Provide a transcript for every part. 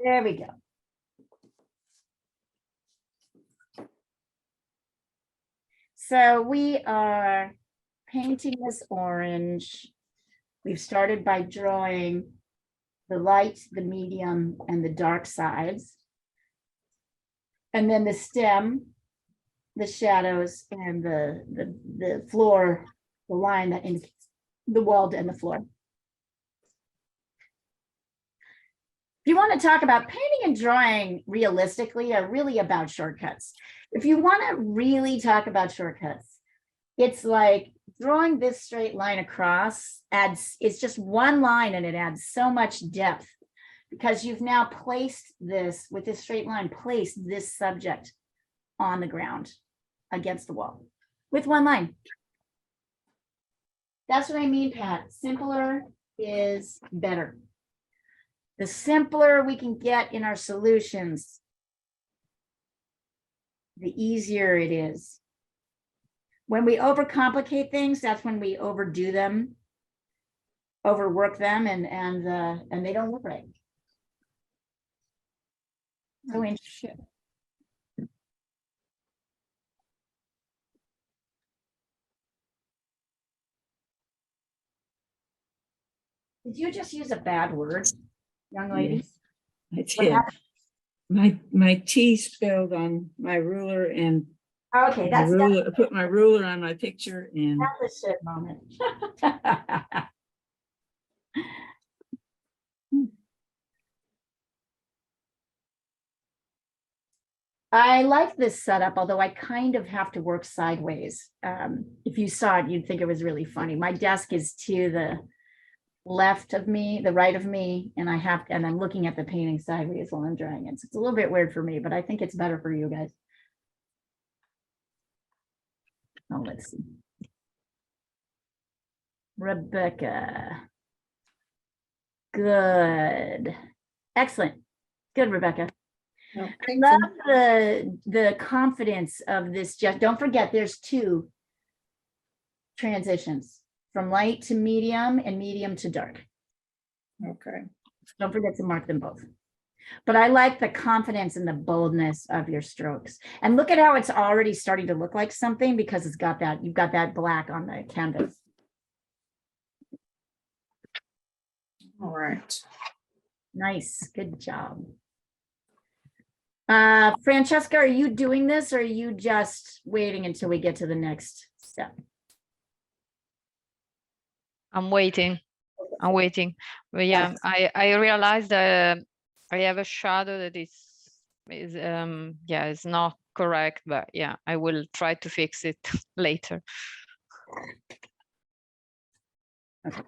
There we go. So we are painting this orange. We've started by drawing the light, the medium, and the dark sides. And then the stem, the shadows, and the floor, the line that indicates the wall and the floor. If you want to talk about painting and drawing realistically are really about shortcuts. If you want to really talk about shortcuts, it's like drawing this straight line across it's just one line and it adds so much depth because you've now placed this with this straight line, placed this subject on the ground against the wall with one line. That's what I mean, Pat. Simpler is better. The simpler we can get in our solutions, the easier it is. When we overcomplicate things, that's when we overdo them, overwork them, and they don't look right. So interesting. Did you just use a bad word, young lady? Yes, I did. My T spilled on my ruler, and okay, I put my ruler on my picture, and that's a shit moment. I like this setup, although I kind of have to work sideways. If you saw it, you'd think it was really funny. My desk is to the left of me, the right of me, and I'm looking at the painting sideways while I'm drawing it. So it's a little bit weird for me, but I think it's better for you guys. Oh, let's see. Rebecca. Good. Excellent. Good, Rebecca. Oh, I love the confidence of this. Just don't forget there's two transitions from light to medium and medium to dark. Okay. Don't forget to mark them both. But I like the confidence and the boldness of your strokes. And look at how it's already starting to look like something because it's got that, you've got that black on the canvas. All right. Nice. Good job. Francesca, are you doing this or are you just waiting until we get to the next step? I'm waiting. But yeah, I realized that I have a shadow that is yeah, it's not correct, but yeah, I will try to fix it later. Okay.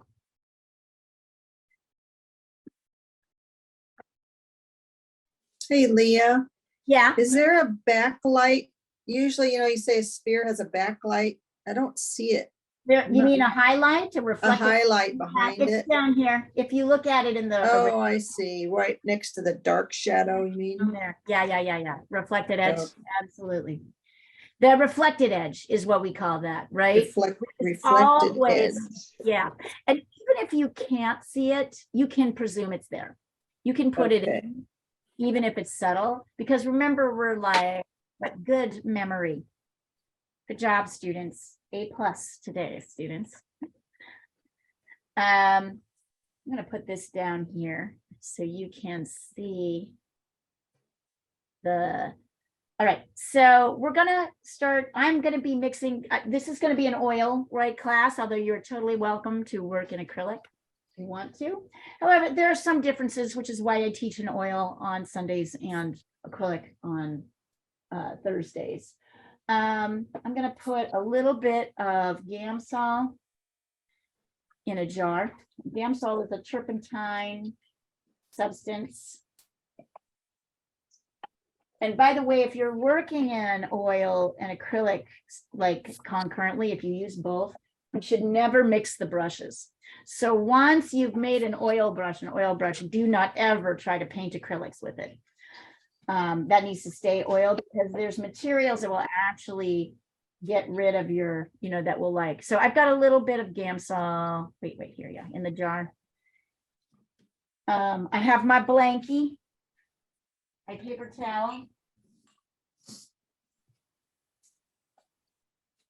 Hey, Leah. Yeah. Is there a backlight? Usually, you say a sphere has a backlight. I don't see it. There, you mean a highlight to reflect a highlight behind it's it? down here. If you look at it in the Oh, I see. Right next to the dark shadow, you mean? there. Yeah. Reflected edge. Okay. Absolutely. The reflected edge is what we call that, right? Reflected Always, edge. yeah. And even if you can't see it, you can presume it's there. You can put it in, even if it's subtle, because remember, we're like, but good memory. Good job, students. A+ today, students. I'm going to put this down here so you can see the. All right, so we're going to start. I'm going to be mixing. This is going to be an oil, right, class, although you're totally welcome to work in acrylic if you want to. However, there are some differences, which is why I teach an oil on Sundays and acrylic on Thursdays. I'm going to put a little bit of Gamsol in a jar. Gamsol is a turpentine substance. And by the way, if you're working in oil and acrylic, like concurrently, if you use both, you should never mix the brushes. So once you've made an oil brush, do not ever try to paint acrylics with it. That needs to stay oiled because there's materials that will actually get rid of your, that will like. So I've got a little bit of Gamsol. Wait here, yeah, in the jar. I have my blankie. my paper towel.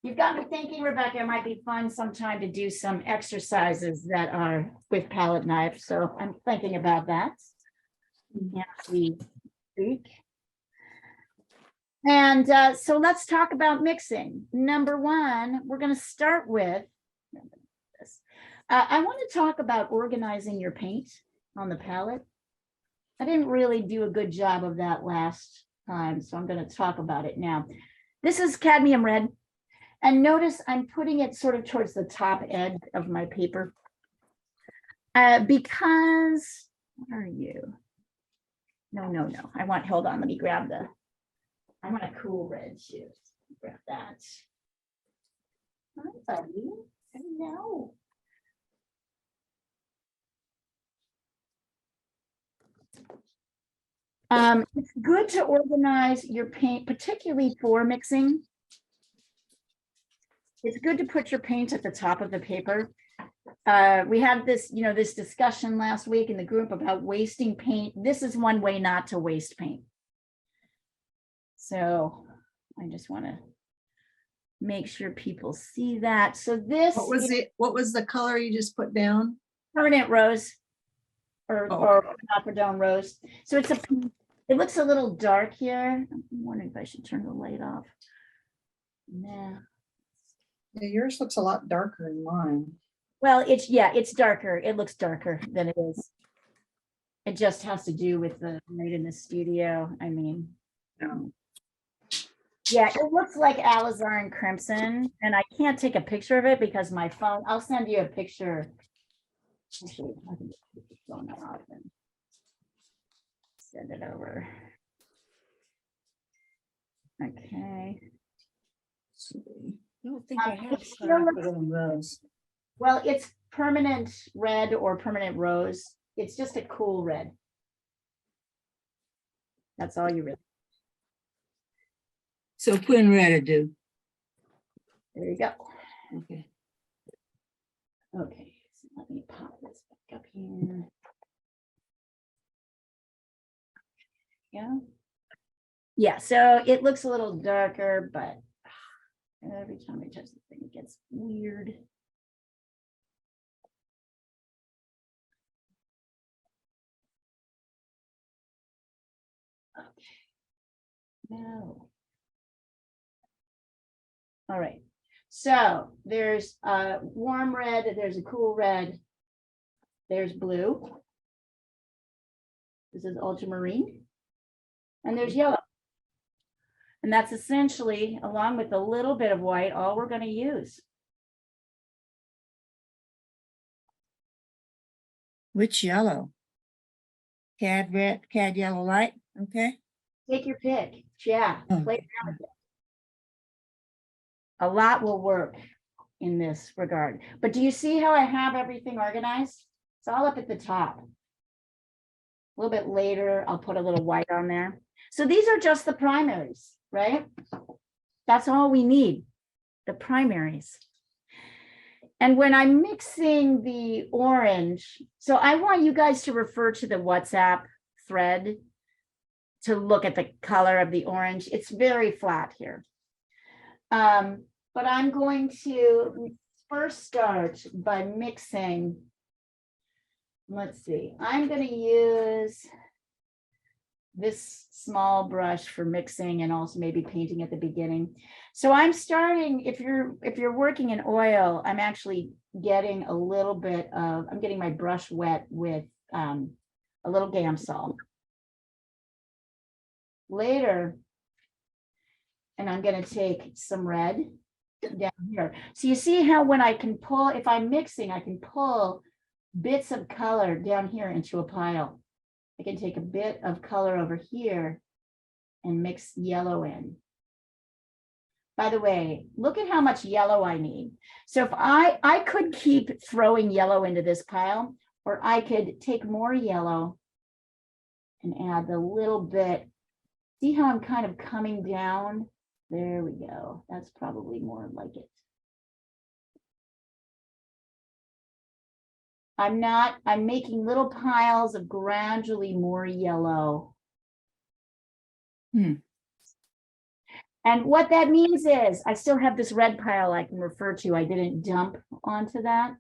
You've got me thinking, Rebecca, it might be fun sometime to do some exercises that are with palette knives, so I'm thinking about that. Yeah, we speak. And so let's talk about mixing. Number one, we're going to start with this. I want to talk about organizing your paint on the palette. I didn't really do a good job of that last time, so I'm going to talk about it now. This is cadmium red. And notice I'm putting it sort of towards the top edge of my paper. Because, where are you? No. I want, hold on, let me grab I want a cool red too. Grab that. Hi, buddy. Hello. It's good to organize your paint, particularly for mixing. It's good to put your paint at the top of the paper. We had this, this discussion last week in the group about wasting paint. This is one way not to waste paint. So I just want to make sure people see that. So this What was the color you just put down? permanent rose or Oh. Aquadone rose. So it looks a little dark here. I'm wondering if I should turn the light off. Nah. Yeah, yours looks a lot darker than mine. Well, it's darker. It looks darker than it is. It just has to do with the light in the studio. I mean, yeah, it looks like alizarin crimson, and I can't take a picture of it because my phone. I'll send you a picture. Actually, I can just put the phone off and send it over. Okay. I don't think I it have still looks- Aquadone rose. Well, it's permanent red or permanent rose. It's just a cool red. That's all you really. So put in red to do. There you go. Okay. Okay, so let me pop this back up here. Yeah. Yeah, so it looks a little darker, but every time I touch the thing, it gets weird. Okay. No. All right. So there's a warm red, there's a cool red, there's blue. This is ultramarine. And there's yellow. And that's essentially, along with a little bit of white, all we're going to use. Which yellow? Cad red, cad yellow light. Okay. Take your pick. Yeah, Oh. play around with it. A lot will work in this regard. But do you see how I have everything organized? It's all up at the top. A little bit later, I'll put a little white on there. So these are just the primaries, right? That's all we need, the primaries. And when I'm mixing the orange, so I want you guys to refer to the WhatsApp thread to look at the color of the orange. It's very flat here. But I'm going to first start by mixing. Let's see, I'm going to use this small brush for mixing and also maybe painting at the beginning. So I'm starting, if you're working in oil, I'm actually getting a little bit of, I'm getting my brush wet with a little Gamsol. Later, and I'm going to take some red down here. So you see how when I can pull, if I'm mixing, I can pull bits of color down here into a pile. I can take a bit of color over here and mix yellow in. By the way, look at how much yellow I need. So if I could keep throwing yellow into this pile, or I could take more yellow and add a little bit. See how I'm kind of coming down? There we go. That's probably more like it. I'm making little piles of gradually more yellow Hmm. And what that means is I still have this red pile I can refer to. I didn't dump onto that.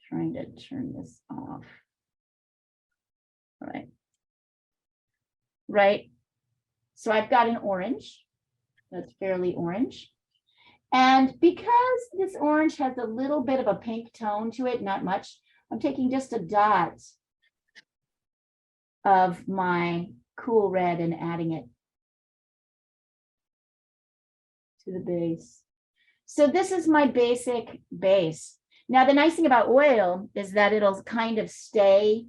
Trying to turn this off. All right. Right. So I've got an orange. That's fairly orange. And because this orange has a little bit of a pink tone to it, not much, I'm taking just a dot of my cool red and adding it to the base. So this is my basic base. Now, the nice thing about oil is that it'll kind of stay.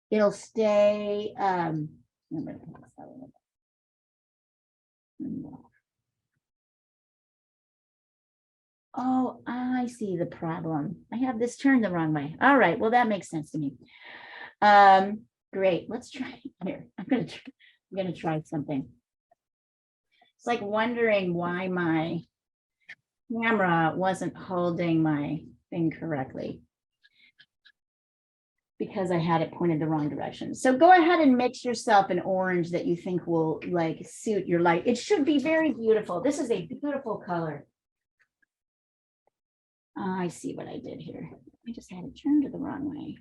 It'll stay. Oh, I see the problem. I have this turned the wrong way. All right, well, that makes sense to me. Great, let's try here. I'm gonna try something. It's like wondering why my camera wasn't holding my thing correctly. Because I had it pointed the wrong direction. So go ahead and mix yourself an orange that you think will like suit your light. It should be very beautiful. This is a beautiful color. I see what I did here. I just had it turned to the wrong way.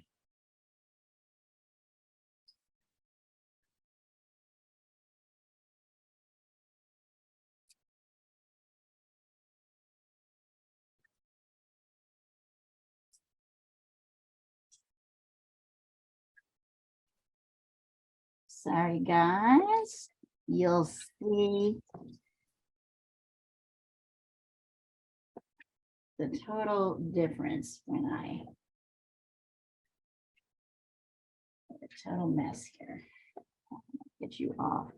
Sorry, guys. You'll see the total difference when I a total mess here. Get you off.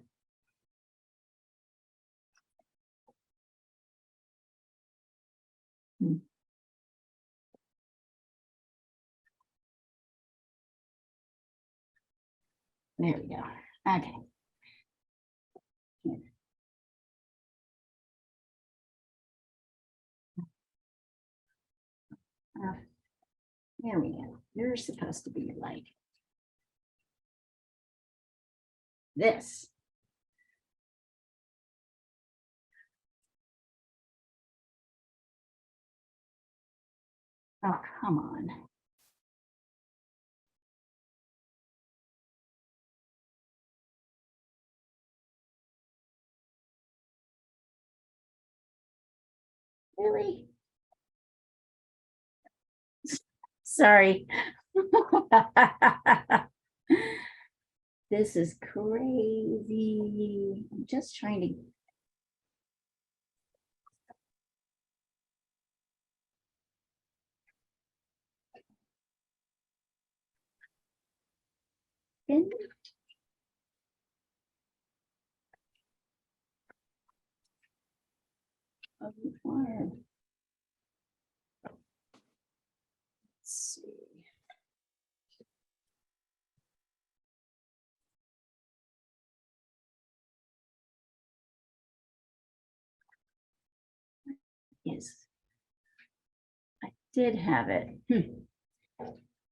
There we go. Okay. Here. There we go. You're supposed to be like this. Oh, come on. Really? Sorry. This is crazy. I'm just trying to. Let's see. Yes. I did have it.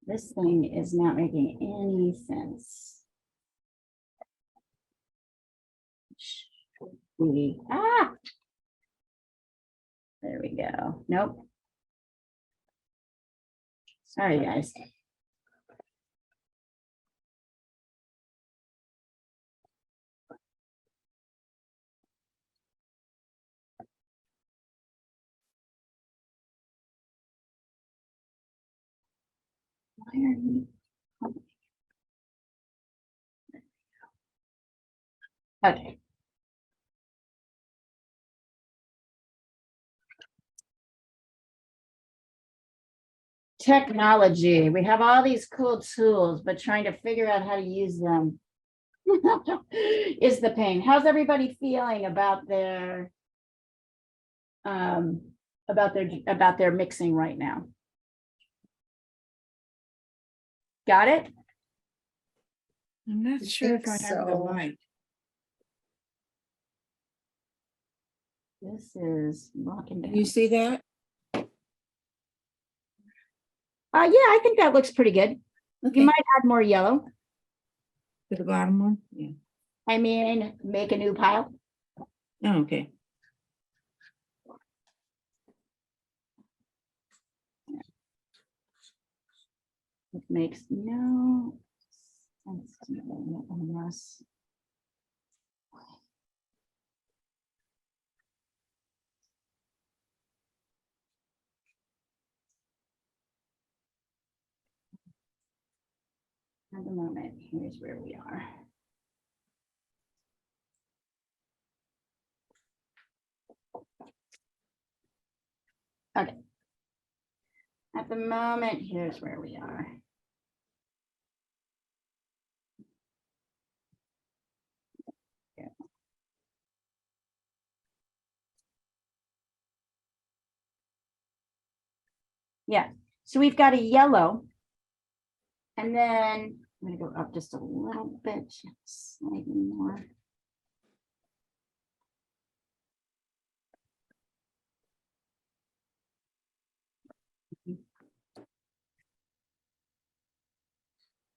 This thing is not making any sense. There we go. Nope. Sorry, guys. Why are you? Okay. Technology. We have all these cool tools, but trying to figure out how to use them is the pain. How's everybody feeling about their mixing right now? Got it? I'm not I sure if think I have the so. light. This is rocking Can down. you see that? Yeah, I think that looks pretty good. Okay, You might add more yellow. to the bottom one, yeah. I mean, make a new pile. Oh, okay. It makes no sense to me unless. At the moment, here's where we are. Okay. At the moment, here's where we are. Yeah, so we've got a yellow. And then I'm gonna go up just a little bit, slightly more.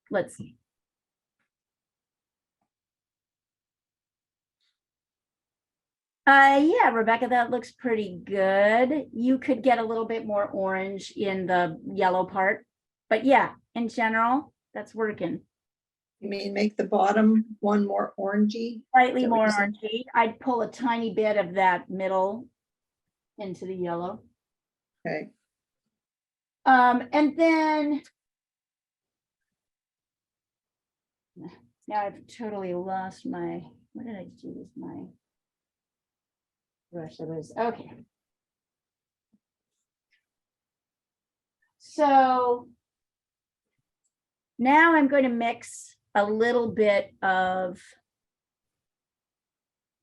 Let's see. Yeah, Rebecca, that looks pretty good. You could get a little bit more orange in the yellow part, but yeah, in general, that's working. You mean make the bottom one more orangey? Slightly Is that what more you're saying? orangey. I'd pull a tiny bit of that middle into the yellow. Okay, And then now I've totally lost my, what did I do with my brush? That was, okay. So now I'm going to mix a little bit of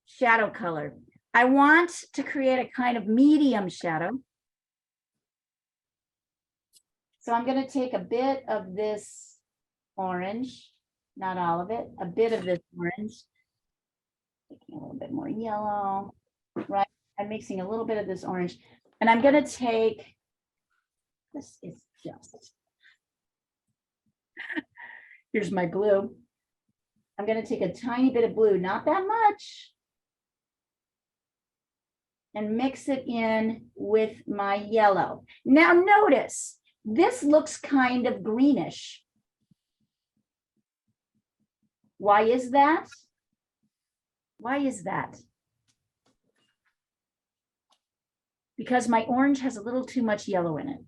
shadow color. I want to create a kind of medium shadow. So I'm going to take a bit of this orange, not all of it, a bit of this orange, taking a little bit more yellow, right? I'm mixing a little bit of this orange, and I'm going to take, this is just, here's my blue. I'm going to take a tiny bit of blue, not that much, and mix it in with my yellow. Now notice, this looks kind of greenish. Why is that? Why is that? Because my orange has a little too much yellow in it.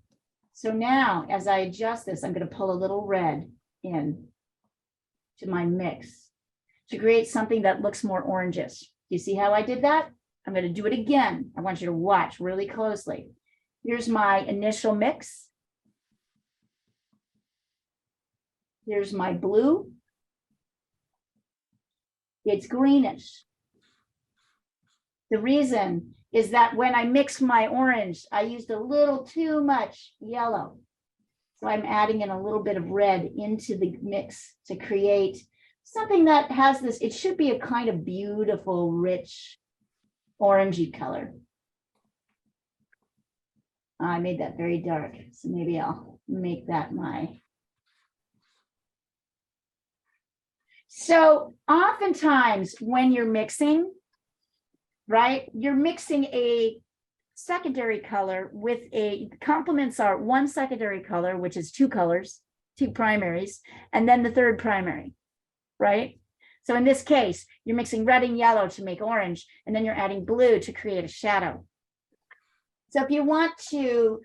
So now, as I adjust this, I'm going to pull a little red in to my mix to create something that looks more orangish. You see how I did that? I'm going to do it again. I want you to watch really closely. Here's my initial mix. Here's my blue. It's greenish. The reason is that when I mix my orange, I used a little too much yellow. So I'm adding in a little bit of red into the mix to create something that has this, it should be a kind of beautiful, rich, orangey color. I made that very dark, so maybe I'll make that my. So oftentimes when you're mixing, right, you're mixing a secondary color with a, complements are one secondary color, which is two colors, two primaries, and then the third primary, right? So in this case, you're mixing red and yellow to make orange, and then you're adding blue to create a shadow. So if you want to,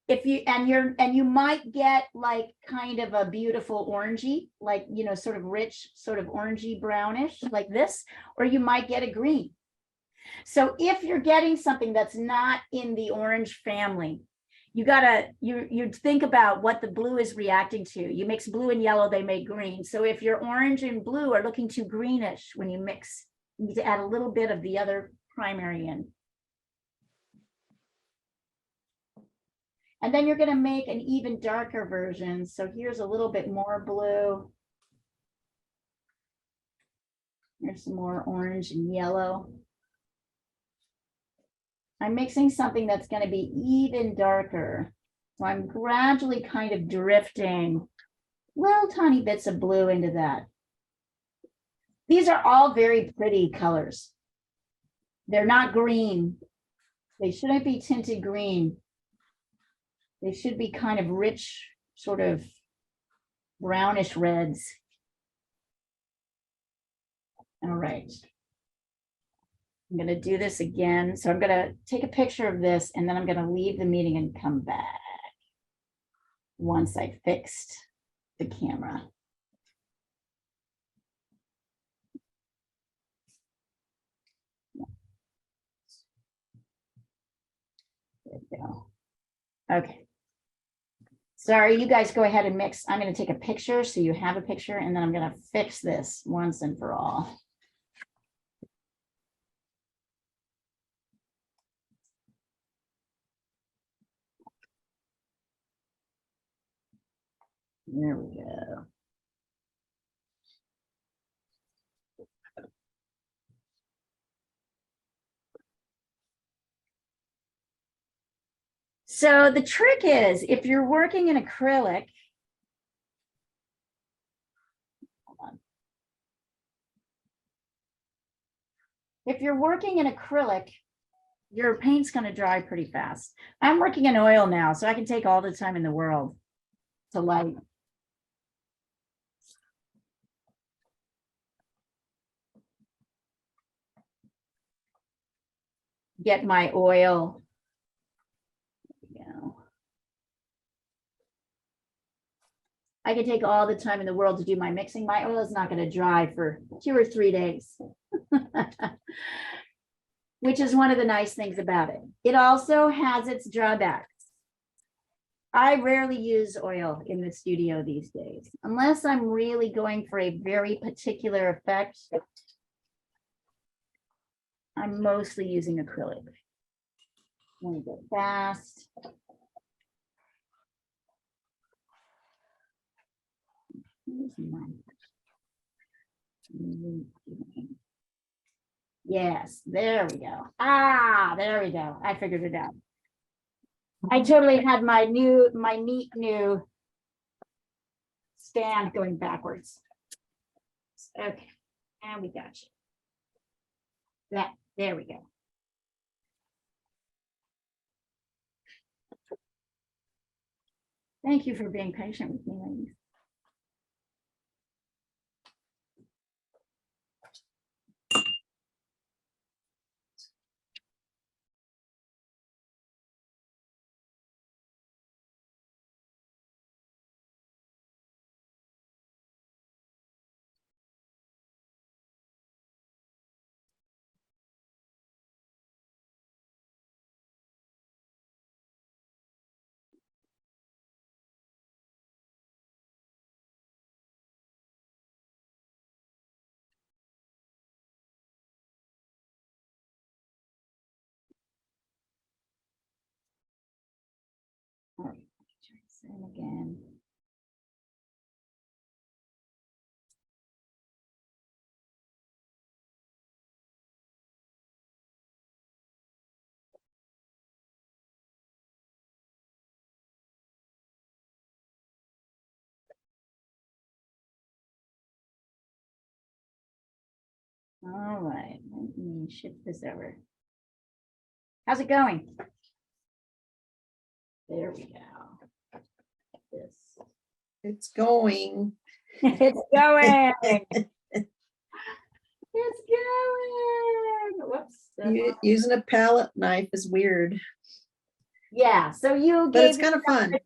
if you, and you might get like kind of a beautiful orangey, like, you know, sort of rich, sort of orangey brownish like this, or you might get a green. So if you're getting something that's not in the orange family, you gotta, you think about what the blue is reacting to. You mix blue and yellow, they make green. So if your orange and blue are looking too greenish when you mix, you need to add a little bit of the other primary in. And then you're going to make an even darker version. So here's a little bit more blue. Here's some more orange and yellow. I'm mixing something that's going to be even darker. So I'm gradually kind of drifting little tiny bits of blue into that. These are all very pretty colors. They're not green. They shouldn't be tinted green. They should be kind of rich, sort of brownish reds. All right. I'm going to do this again. So I'm going to take a picture of this and then I'm going to leave the meeting and come back once I fixed the camera. There we go. Okay. Sorry, you guys go ahead and mix. I'm going to take a picture so you have a picture and then I'm going to fix this once and for all. There we go. So the trick is if you're working in acrylic, hold on. If you're working in acrylic, your paint's going to dry pretty fast. I'm working in oil now, so I can take all the time in the world to light. Get my oil. You know. I can take all the time in the world to do my mixing. My oil is not going to dry for 2 or 3 days. Which is one of the nice things about it. It also has its drawbacks. I rarely use oil in the studio these days, unless I'm really going for a very particular effect. I'm mostly using acrylic. Let me go fast. Yes, there we go. Ah, there we go. I figured it out. I totally had my neat new stand going backwards. Okay, and we got you. There we go. Thank you for being patient with me, ladies. All right, try this again. All right, let me shift this over. How's it going? There we go. This. It's going. It's going. It's going. Whoops. Using a palette knife is weird, Yeah, so you but it's gave kind of fun.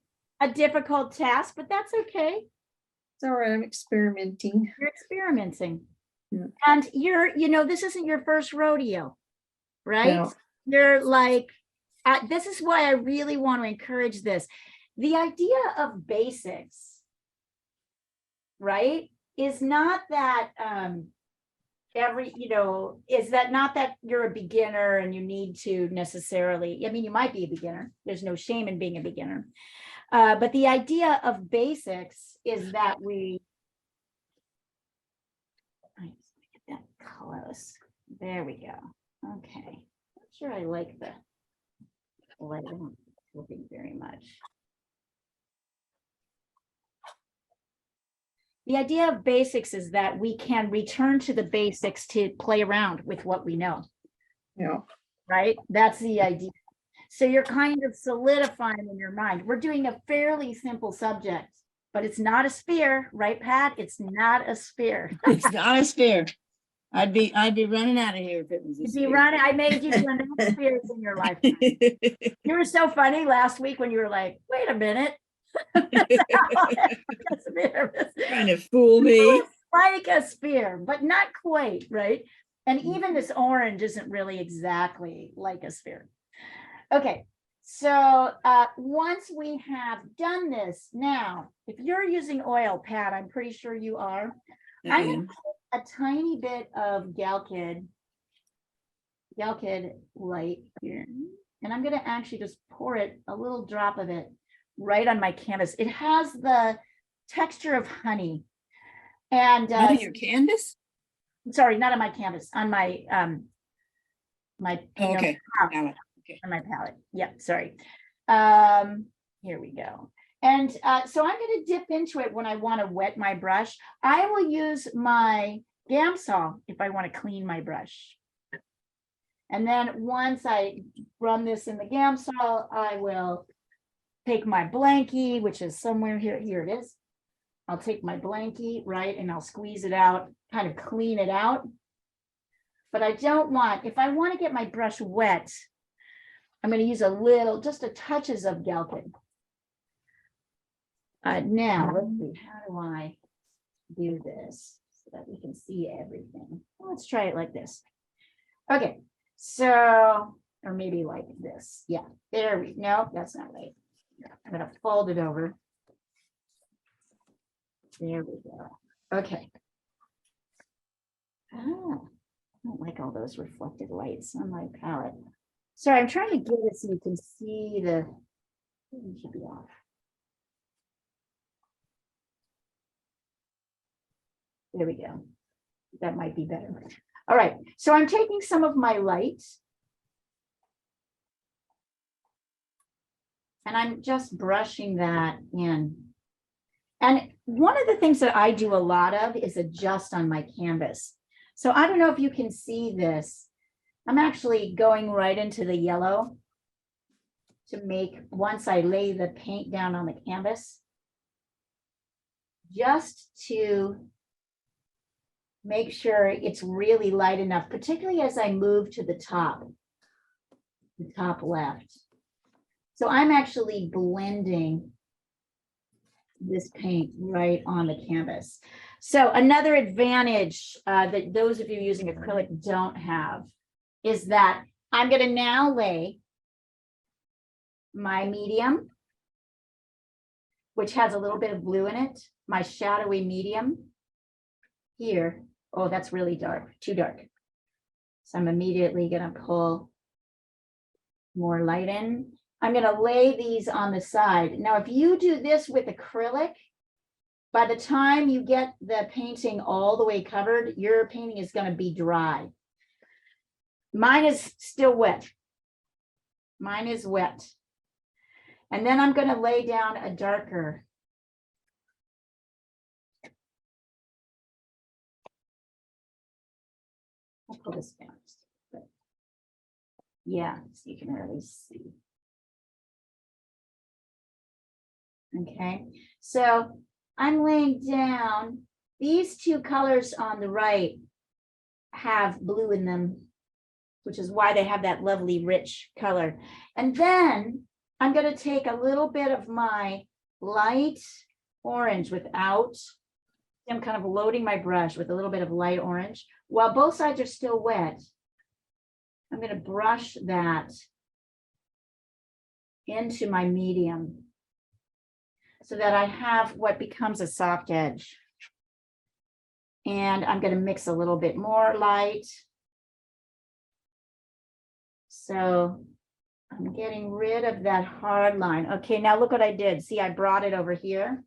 a difficult task, but that's okay. It's all right. I'm experimenting. You're experimenting. Yeah. And this isn't your first rodeo, right? No. You're like, this is why I really want to encourage this. The idea of basics, right, is not that is that not that you're a beginner and you need to necessarily, I mean, you might be a beginner. There's no shame in being a beginner. But the idea of basics is that get that close. There we go. Okay. Not sure I like the light. I'm not looking very much. The idea of basics is that we can return to the basics to play around with what we know, Yeah. right? That's the idea. So you're kind of solidifying in your mind. We're doing a fairly simple subject, but it's not a sphere, right, Pat? It's not a sphere. It's not a sphere. I'd be running out of here if it was a You'd be sphere. running, I made you do enough spheres in your life. You were so funny last week when you were like, wait a minute. Trying to fool me. Like a sphere, but not quite, right? And even this orange isn't really exactly like a sphere. Okay, so once we have done this, now, if you're using oil, Pat, I'm pretty sure you are. I'm gonna put a tiny bit of Galkid light here, and I'm gonna actually just pour it, a little drop of it, right on my canvas. It has the texture of honey. And On your canvas? sorry, not on my canvas, on my my Oh, okay. palette, Okay. on my palette. Yep, sorry. Here we go. And so I'm going to dip into it when I want to wet my brush. I will use my Gamsol if I want to clean my brush. And then once I run this in the Gamsol, I will take my blankie, which is somewhere here. Here it is. I'll take my blankie, right, and I'll squeeze it out, kind of clean it out. But I don't want, if I want to get my brush wet, I'm going to use a little, just a touches of Galkid. Now, let's see, how do I do this so that we can see everything? Well, let's try it like this. Okay, so, or maybe like this. Yeah, there we, no, that's not right. I'm going to fold it over. There we go. Okay. I don't like all those reflected lights on my palette. Sorry, I'm trying to get it so you can see the, it should be off. There we go. That might be better. All right, so I'm taking some of my light and I'm just brushing that in. And one of the things that I do a lot of is adjust on my canvas. So I don't know if you can see this. I'm actually going right into the yellow to make, once I lay the paint down on the canvas, just to make sure it's really light enough, particularly as I move to the top left. So I'm actually blending this paint right on the canvas. So another advantage that those of you using acrylic don't have is that I'm going to now lay my medium, which has a little bit of blue in it, my shadowy medium here. Oh, that's really dark, too dark. So I'm immediately going to pull more light in. I'm going to lay these on the side. Now, if you do this with acrylic, by the time you get the painting all the way covered, your painting is going to be dry. Mine is still wet. Mine is wet. And then I'm going to lay down a darker. I'll pull this down. Yeah, so you can really see. Okay, so I'm laying down, these two colors on the right have blue in them, which is why they have that lovely rich color. And then I'm going to take a little bit of my light orange without, I'm kind of loading my brush with a little bit of light orange. While both sides are still wet, I'm going to brush that into my medium so that I have what becomes a soft edge. And I'm going to mix a little bit more light. So I'm getting rid of that hard line. Okay, now look what I did. See, I brought it over here.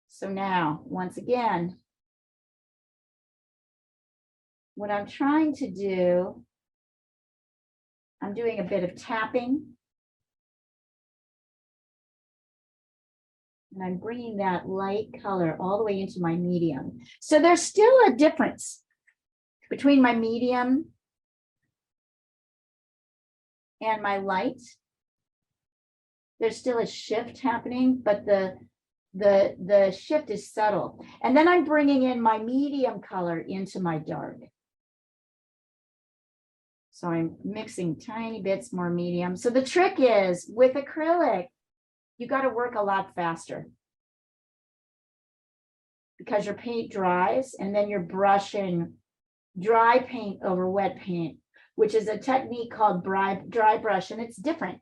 So now, once again, what I'm trying to do, I'm doing a bit of tapping. And I'm bringing that light color all the way into my medium. So there's still a difference between my medium and my light. There's still a shift happening, but the shift is subtle. And then I'm bringing in my medium color into my dark. So I'm mixing tiny bits more medium. So the trick is with acrylic, you got to work a lot faster because your paint dries and then you're brushing dry paint over wet paint, which is a technique called dry brush, and it's different.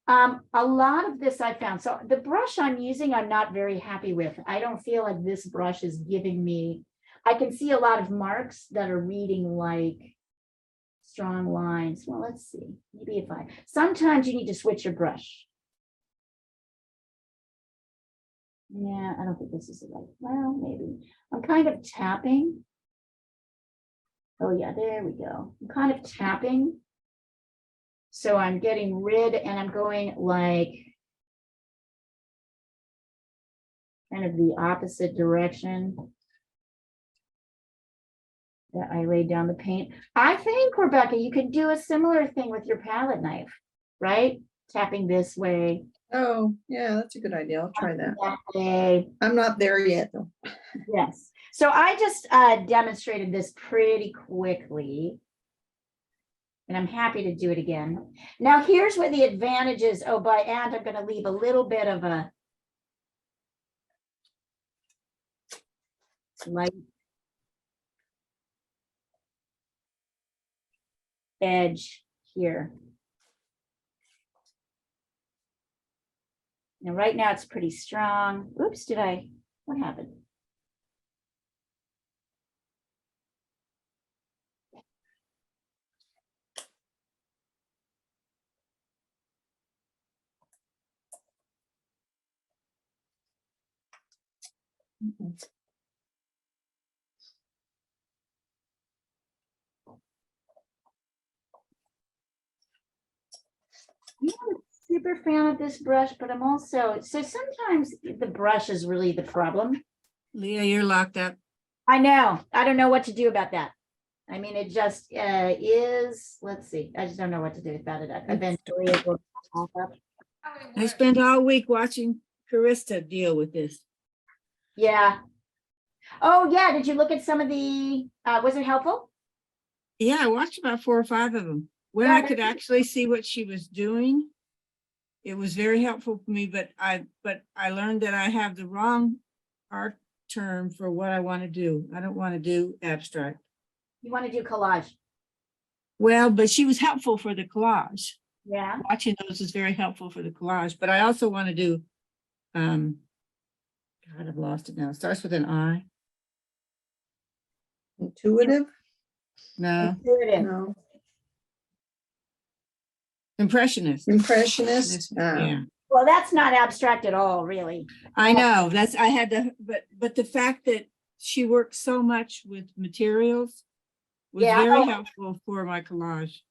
A lot of this I found. So the brush I'm using, I'm not very happy with. I don't feel like this brush is giving me, I can see a lot of marks that are reading like strong lines. Well, let's see. Maybe if sometimes you need to switch your brush. Yeah, I don't think this is the right. Well, maybe. I'm kind of tapping. Oh yeah, there we go. I'm kind of tapping. So I'm getting rid and I'm going like kind of the opposite direction that I laid down the paint. I think, Rebecca, you could do a similar thing with your palette knife, right? Tapping this way. Oh, yeah, that's a good idea. I'll try that. That way. I'm not there yet, though. Yes. So I just demonstrated this pretty quickly. And I'm happy to do it again. Now, here's where the advantage is. Oh, and I'm going to leave a little bit of a light edge here. Now, right now it's pretty strong. Oops, what happened? I'm not a super fan of this brush, but I'm also, so sometimes the brush is really the problem. Leah, you're locked up. I know. I don't know what to do about that. I mean, it just is, let's see. I just don't know what to do about it. Eventually it will pop up. I spent all week watching Carista deal with this. Yeah. Oh, yeah. Did you look at some of the, was it helpful? Yeah, I watched about 4 or 5 of them. When Yeah, I could actually see what she was doing, it was very helpful for me, but I learned that I have the wrong art term for what I want to do. I don't want to do abstract. You want to do collage? Well, but she was helpful for the collage. Yeah. Watching those is very helpful for the collage, but I also want to do, God, I've lost it now. It starts with an I. Intuitive? No, Intuitive. No. impressionist. Impressionist? Yeah. Well, that's not abstract at all, really. I know I had to, but the fact that she worked so much with materials was Yeah. very helpful for my collage.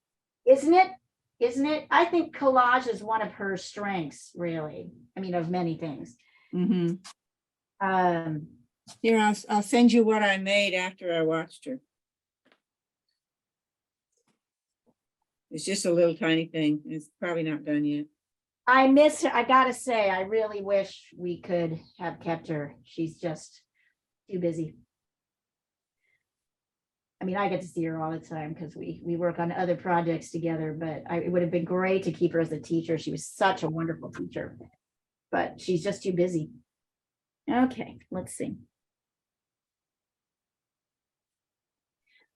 Isn't it? Isn't it? I think collage is one of her strengths, really. I mean, of many things. Mm-hmm. Um, Here, I'll send you what I made after I watched her. It's just a little tiny thing. It's probably not done yet. I miss her. I gotta say, I really wish we could have kept her. She's just too busy. I mean, I get to see her all the time because we work on other projects together, but it would have been great to keep her as a teacher. She was such a wonderful teacher, but she's just too busy. Okay, let's see.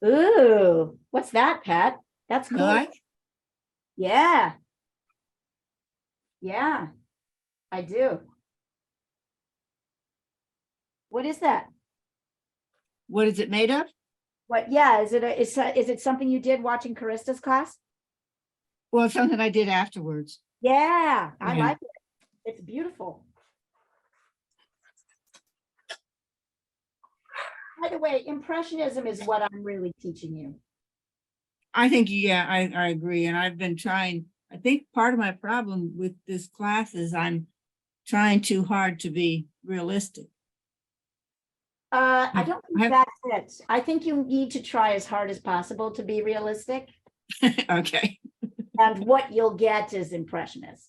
Ooh, what's that, Pat? That's You cool. like? Yeah. Yeah, I do. What is that? What is it made of? What, yeah, is it something you did watching Carista's class? Well, it's something I did afterwards. Yeah, I Yeah. like it. It's beautiful. By the way, Impressionism is what I'm really teaching you. I think, yeah, I agree. And I've been trying, I think part of my problem with this class is I'm trying too hard to be realistic. I don't I think have- that's it. I think you need to try as hard as possible to be realistic, Okay. and what you'll get is impressionist.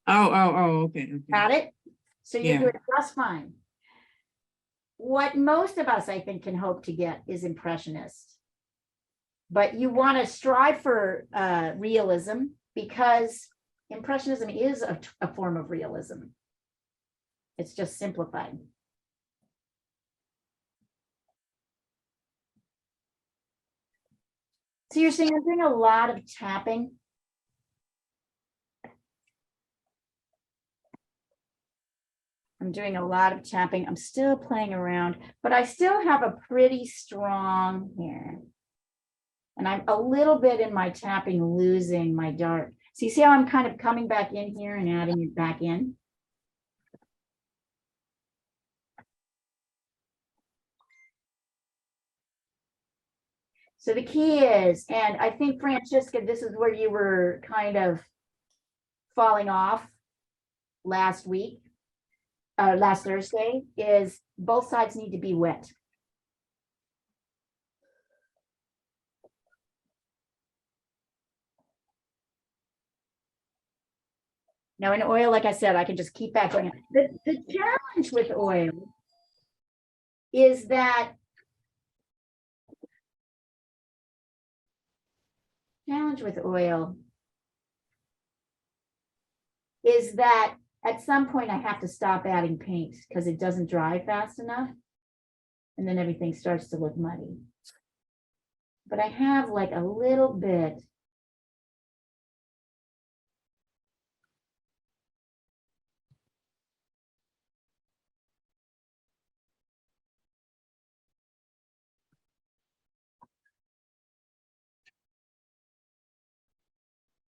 Oh, okay. Got it? So you're Yeah. doing just fine. What most of us, I think, can hope to get is impressionist. But you want to strive for realism, because impressionism is a form of realism. It's just simplified. So you're saying I'm doing a lot of tapping. I'm doing a lot of tapping. I'm still playing around, but I still have a pretty strong here. And I'm a little bit in my tapping losing my dark. So you see how I'm kind of coming back in here and adding it back in? So the key is, and I think Francisca, this is where you were kind of falling off last week, last Thursday, is both sides need to be wet. Now in oil, like I said, I can just keep back going. The challenge with oil is that at some point I have to stop adding paint because it doesn't dry fast enough. And then everything starts to look muddy. But I have like a little bit.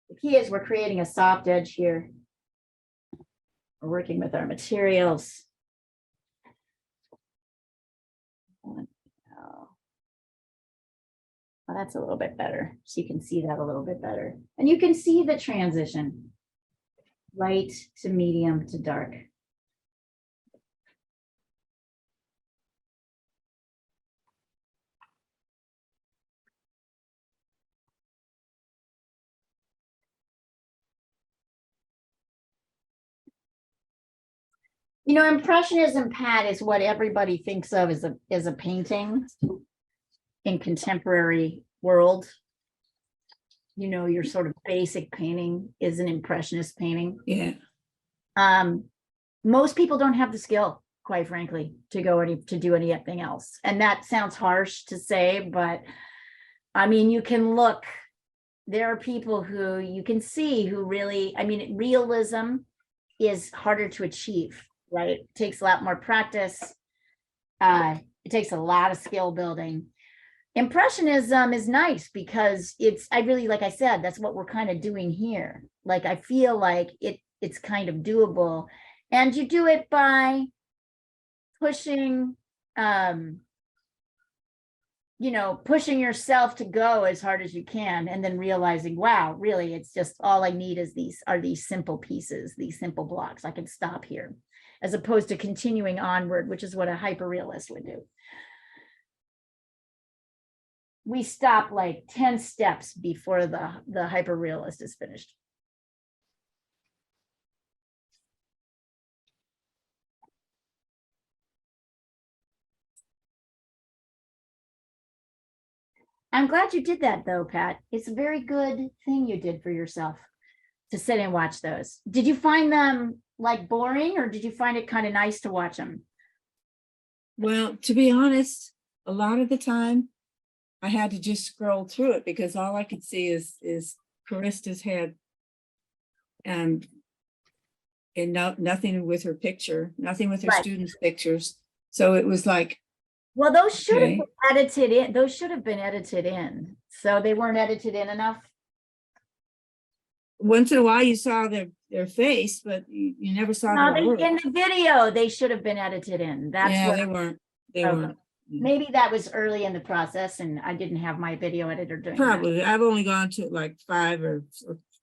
The key is we're creating a soft edge here. We're working with our materials. Well, that's a little bit better. So you can see that a little bit better. And you can see the transition. Light to medium to dark. You know, Impressionism, Pat, is what everybody thinks of as a painting in contemporary world. You know, your sort of basic painting is an Impressionist painting. Yeah. Most people don't have the skill, quite frankly, to do anything else. And that sounds harsh to say, but I mean, you can look, there are people who you can see who really, I mean, realism is harder to achieve, right? It takes a lot more practice. It takes a lot of skill building. Impressionism is nice because I really, like I said, that's what we're kind of doing here. Like, I feel like it's kind of doable. And you do it by pushing, pushing yourself to go as hard as you can, and then realizing, wow, really, it's just all I need is these simple pieces, these simple blocks. I can stop here, as opposed to continuing onward, which is what a hyperrealist would do. We stop like 10 steps before the hyperrealist is finished. I'm glad you did that though, Pat. It's a very good thing you did for yourself to sit and watch those. Did you find them like boring, or did you find it kind of nice to watch them? Well, to be honest, a lot of the time I had to just scroll through it because all I could see is Carista's head and nothing with her picture, nothing with her Right. students' pictures. So it was like, Well, those should have Okay. been edited in. Those should have been edited in. So they weren't edited in enough. once in a while you saw their face, but you never saw No, their work. in the video, they should have been edited in. That's Yeah, what they weren't. They Okay. weren't. maybe that was early in the process and I didn't have my video editor doing that. Probably. I've only gone to like 5 or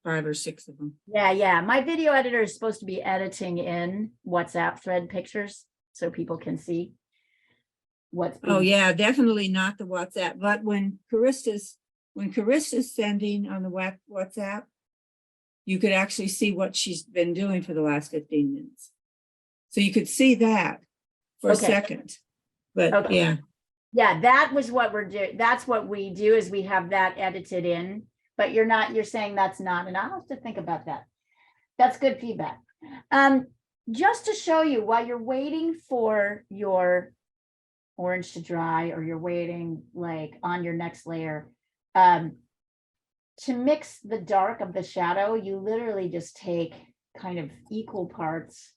5 or 6 of them. Yeah. My video editor is supposed to be editing in WhatsApp thread pictures so people can see what's. Oh, being- yeah, definitely not the WhatsApp, but when Carista's sending on the WhatsApp, you could actually see what she's been doing for the last 15 minutes. So you could see that for a Okay. second, but Okay. yeah. Yeah, that was what we're doing. That's what we do is we have that edited in, but you're saying that's not, and I'll have to think about that. That's good feedback. Just to show you while you're waiting for your orange to dry, or you're waiting like on your next layer, to mix the dark of the shadow, you literally just take kind of equal parts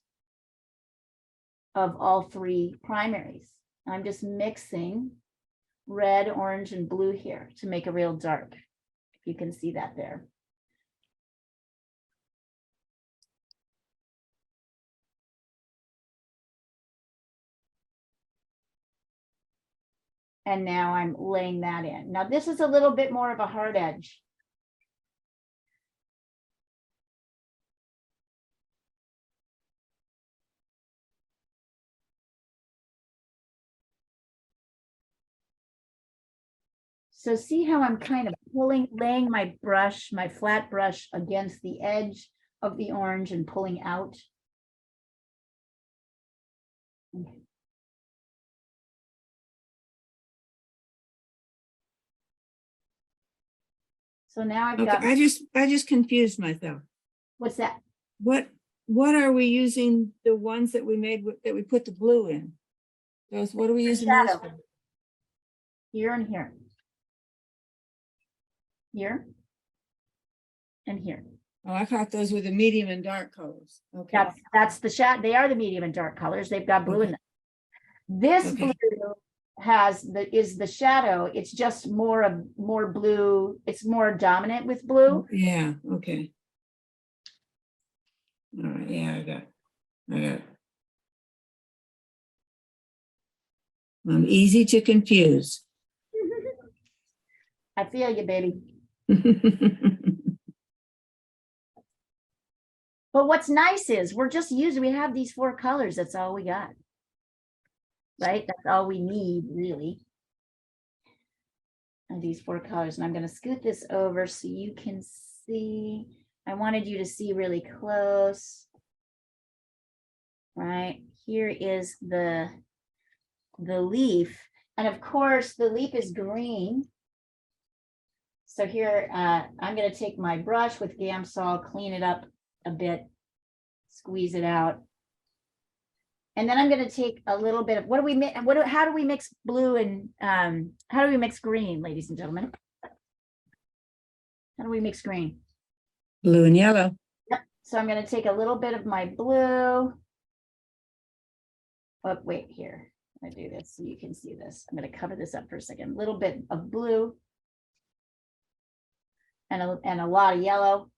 of all 3 primaries. I'm just mixing red, orange, and blue here to make a real dark. If you can see that there. And now I'm laying that in. Now this is a little bit more of a hard edge. So see how I'm kind of laying my brush, my flat brush against the edge of the orange and pulling out. So now I've Okay, got, I just confused myself. what's that? What are we using the ones that we made that we put the blue in? Those, what are we using those shadow. for? Here and here. Here. And here. Oh, I thought those were the medium and dark colors. Okay. That's the shadow. They are the medium and dark colors. They've got blue in them. This Okay. blue is the shadow. It's just more blue. It's more dominant with blue. Yeah, okay. All right, yeah, I got it. I'm easy to confuse. I feel you, baby. But what's nice is we have these 4 colors. That's all we got. Right? That's all we need, really. And these 4 colors. And I'm going to scoot this over so you can see. I wanted you to see really close. Right? Here is the leaf. And of course, the leaf is green. So here, I'm going to take my brush with Gamsol, clean it up a bit, squeeze it out. And then I'm going to take a little bit of, how do we mix blue and, how do we mix green, ladies and gentlemen? How do we mix green? Blue and yellow. Yep. So I'm going to take a little bit of my blue. Oh, wait here. I do this so you can see this. I'm going to cover this up for a second. A little bit of blue. And a lot of yellow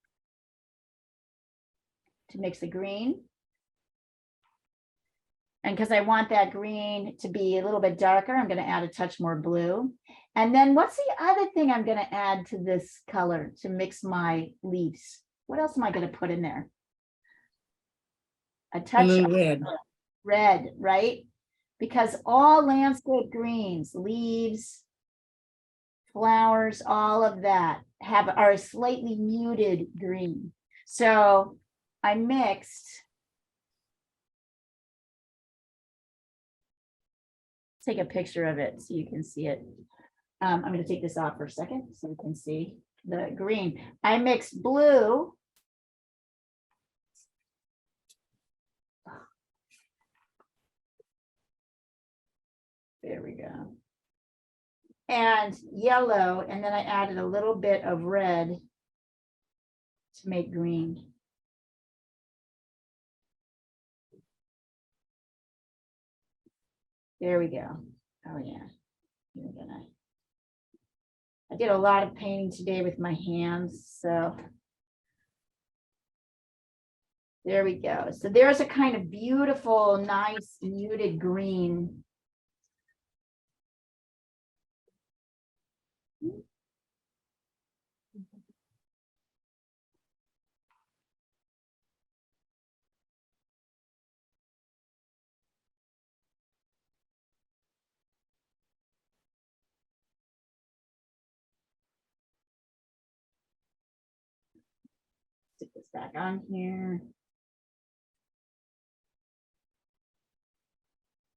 to mix the green. And because I want that green to be a little bit darker, I'm going to add a touch more blue. And then what's the other thing I'm going to add to this color to mix my leaves? What else am I going to put in there? A touch Blue, of red. red, right? Because all landscape greens, leaves, flowers, all of that are a slightly muted green. So I mixed. Take a picture of it so you can see it. I'm going to take this off for a second so you can see the green. I mixed blue. There we go. And yellow, and then I added a little bit of red to make green. There we go. Oh yeah. I did a lot of painting today with my hands, so there we go. So there's a kind of beautiful, nice, muted green. Stick this back on here.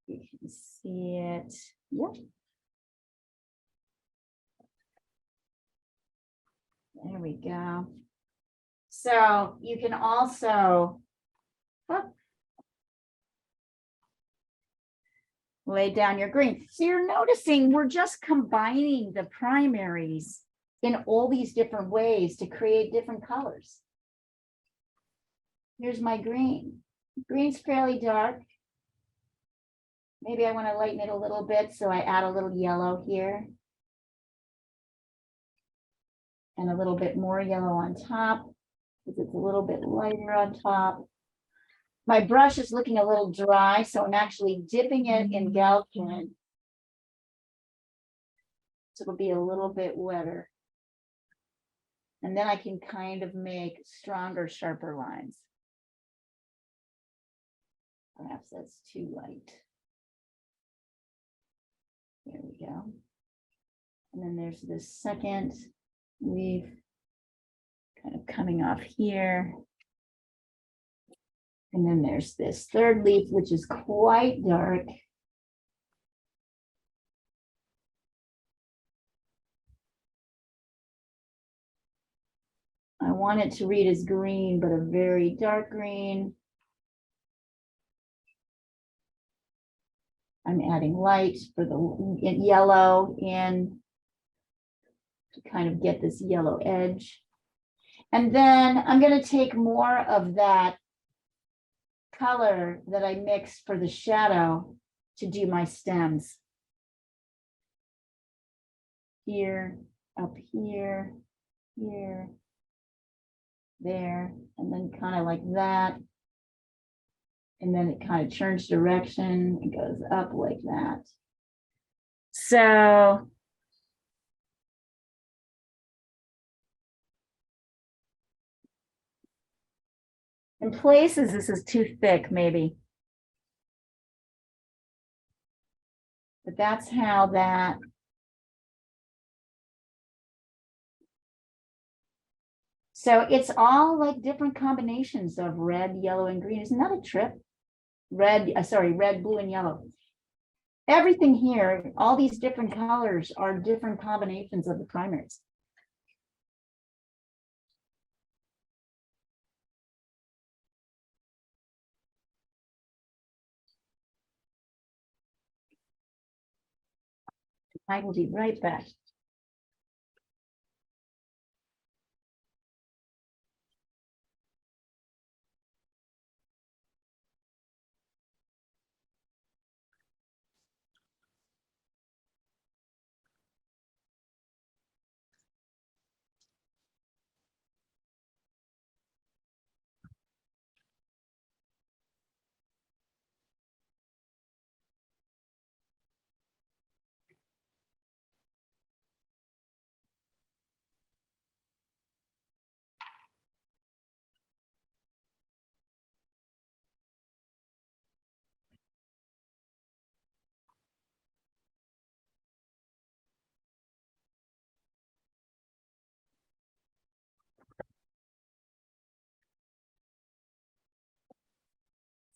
You can see it. Yep. There we go. So you can also lay down your green. So you're noticing we're just combining the primaries in all these different ways to create different colors. Here's my green. Green's fairly dark. Maybe I want to lighten it a little bit, so I add a little yellow here. And a little bit more yellow on top, because it's a little bit lighter on top. My brush is looking a little dry, so I'm actually dipping it in Galcan. So it'll be a little bit wetter. And then I can kind of make stronger, sharper lines. Perhaps that's too light. There we go. And then there's this second leaf kind of coming off here. And then there's this third leaf, which is quite dark. I want it to read as green, but a very dark green. I'm adding light for the yellow in to kind of get this yellow edge. And then I'm going to take more of that color that I mixed for the shadow to do my stems. Here, up here, here, there, and then kind of like that. And then it kind of turns direction and goes up like that. So in places, this is too thick, maybe. But that's how that. So it's all like different combinations of red, yellow, and green. Isn't that a trip? Red, red, blue, and yellow. Everything here, all these different colors are different combinations of the primaries. I will be right back.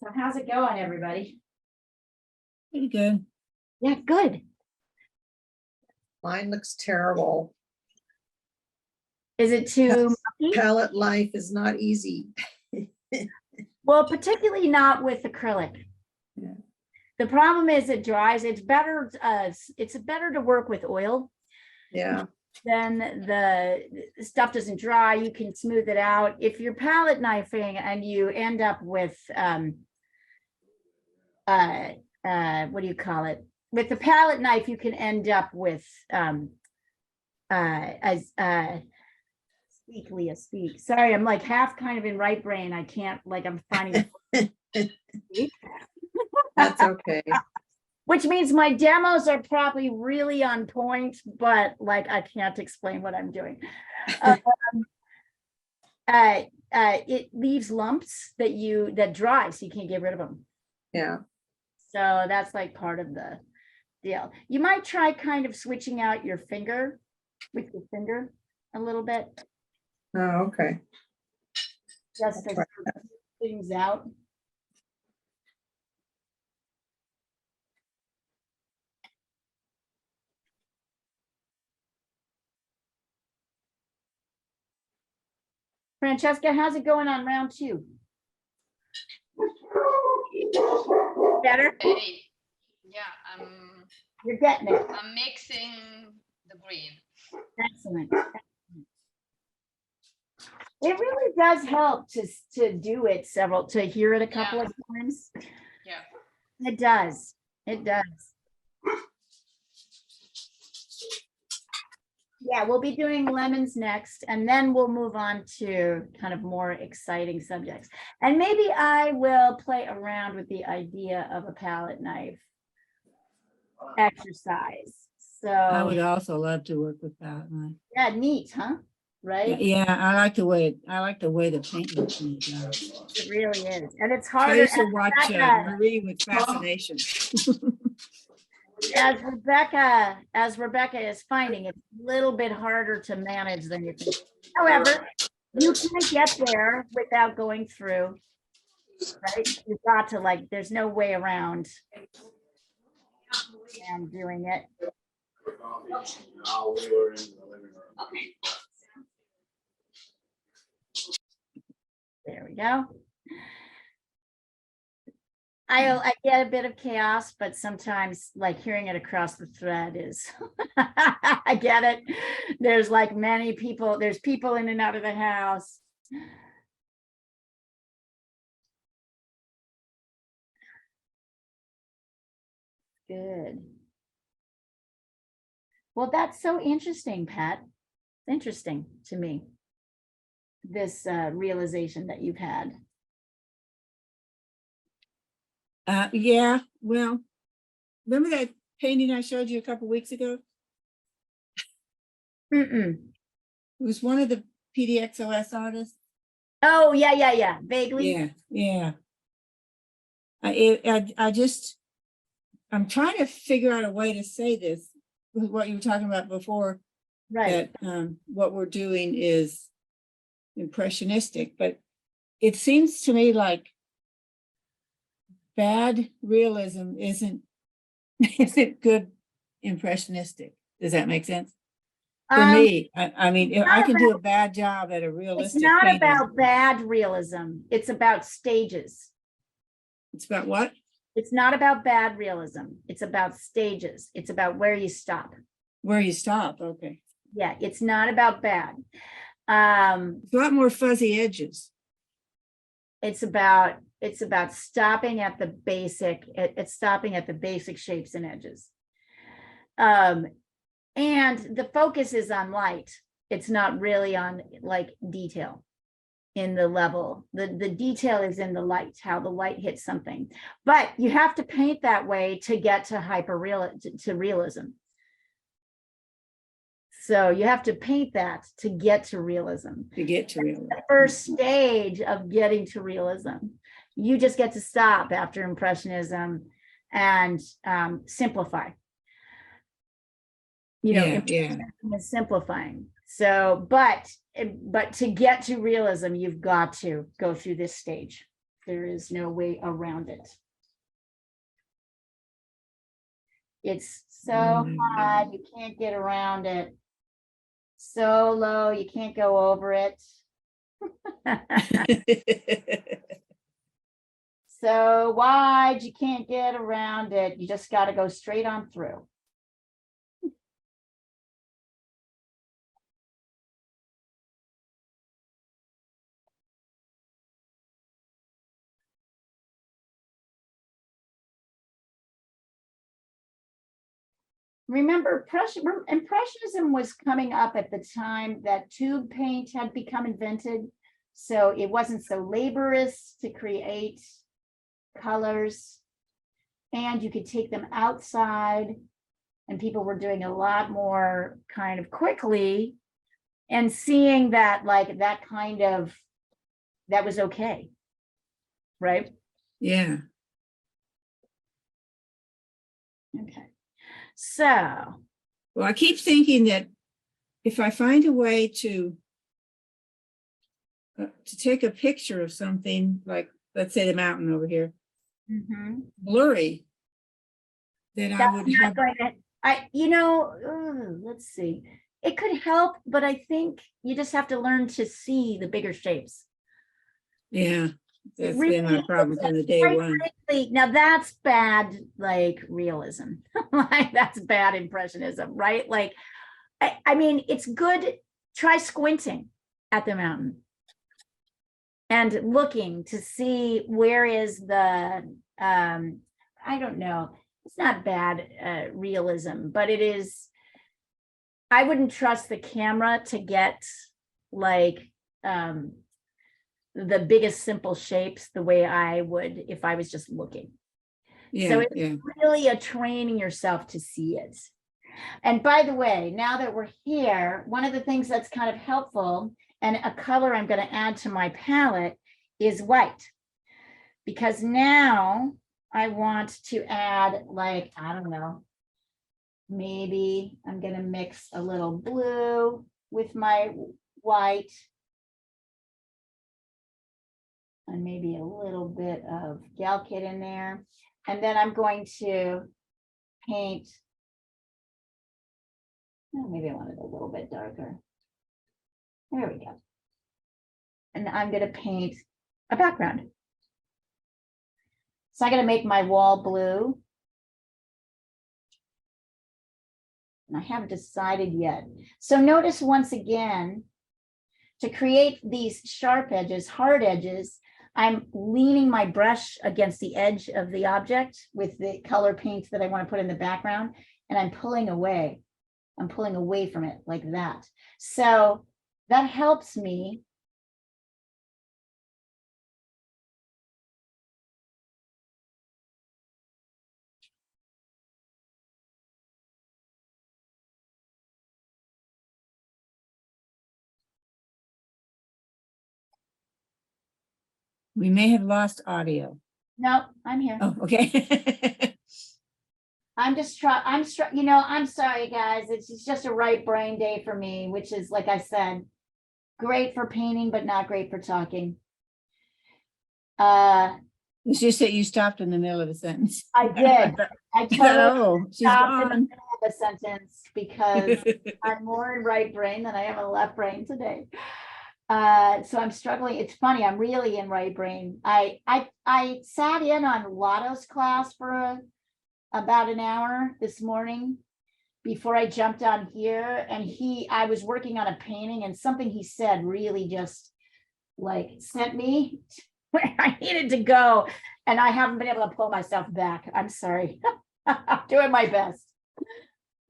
So how's it going, everybody? Pretty good. Yeah, good. Mine looks terrible. Is it too mucky? Palette life is not easy. Well, particularly not with acrylic. Yeah. The problem is it dries. It's better to work with oil. Yeah. Then the stuff doesn't dry. You can smooth it out. If you're palette knifing and you end up with what do you call it? With the palette knife, you can end up with speak. Sorry, I'm like half kind of in right brain. I can't, like, I'm finding That's okay. which means my demos are probably really on point, but like I can't explain what I'm doing. It leaves lumps that dry, so you can't get rid of them. Yeah. So that's like part of the deal. You might try kind of switching out your finger with your finger a little bit. Oh, okay. just to sort of things out. Francesca, how's it going on round 2? Better? Hey, yeah, You're getting it. I'm mixing the green. Excellent. It really does help to do it to hear it a couple of times. Yeah. It does. It does. Yeah, we'll be doing lemons next, and then we'll move on to kind of more exciting subjects. And maybe I will play around with the idea of a palette knife exercise. I would So, also love to work with that. yeah, neat, huh? Right? Yeah, I like the way the paint looks. when it does. It really is. And it's I harder. used to watch Marie with fascination. As Rebecca is finding, it's a little bit harder to manage than you think. However, you can get there without going through, right? You've got to there's no way around and doing it. There we go. I get a bit of chaos, but sometimes hearing it across the thread is, I get it. There's many people, there's people in and out of the house. Good. Well, that's so interesting, Pat. Interesting to me, this realization that you've had. Yeah, well, remember that painting I showed you a couple weeks ago? Mm-mm. It was one of the PDXOS artists. Oh, yeah. Vaguely. Yeah. I'm trying to figure out a way to say this, with what you were talking about before, Right. that what we're doing is impressionistic, but it seems to me like bad realism isn't good impressionistic. Does that make sense? For me, I mean, if I can do a bad job at a It's realistic not painting. about bad realism. It's about stages. It's about what? It's not about bad realism. It's about stages. It's about where you stop. Where you stop, okay. Yeah, it's not about bad. It's a lot more fuzzy edges. It's about stopping at the basic. It's stopping at the basic shapes and edges. And the focus is on light. It's not really on detail in the level. The detail is in the light, how the light hits something. But you have to paint that way to get to realism. So you have to paint that to get to realism. The first stage of getting to realism. You just get to stop after Impressionism and simplify. Is simplifying. So, but to get to realism, you've got to go through this stage. There is no way around it. It's so high, you can't get around it. So low, you can't go over it. So wide, you can't get around it. You just got to go straight on through. Remember, Impressionism was coming up at the time that tube paint had become invented. So it wasn't so laborious to create colors. And you could take them outside, and people were doing a lot more kind of quickly and seeing that that was okay. Right? Yeah. Okay. So, well, I keep thinking that if I find a way to to take a picture of something like, let's say the mountain over here, Mhm. blurry, that I That's would not have, going to, let's see. It could help, but I think you just have to learn to see the bigger shapes. yeah, It that's been my really problem from the day quite one. frankly, now that's bad, like realism. Like that's bad impressionism, right? Like, I mean, it's good. Try squinting at the mountain and looking to see where is the, I don't know. It's not bad realism, but it is, I wouldn't trust the camera to get like the biggest simple shapes the way I would if I was just looking. So Yeah, it's yeah. really a training yourself to see it. And by the way, now that we're here, one of the things that's kind of helpful and a color I'm going to add to my palette is white. Because now I want to add, like, I don't know, maybe I'm going to mix a little blue with my white. And maybe a little bit of gal kit in there. And then I'm going to paint. Oh, maybe I want it a little bit darker. There we go. And I'm going to paint a background. So I'm going to make my wall blue. And I haven't decided yet. So notice once again, to create these sharp edges, hard edges, I'm leaning my brush against the edge of the object with the color paint that I want to put in the background, and I'm pulling away. I'm pulling away from it like that. So that helps me. We may have lost audio. No, I'm here. Oh, okay. I'm sorry, guys. It's just a right brain day for me, which is, like I said, great for painting, but not great for talking. It's just that you stopped in the middle of a sentence. I did. I I thought, totally oh, she's stopped in the gone. middle of a sentence because I'm more in right brain than I am in left brain today. So I'm struggling. It's funny, I'm really in right brain. I sat in on Lotto's class for about an hour this morning before I jumped on here, and I was working on a painting, and something he said really just like sent me where I needed to go, and I haven't been able to pull myself back. I'm sorry. I'm doing my best.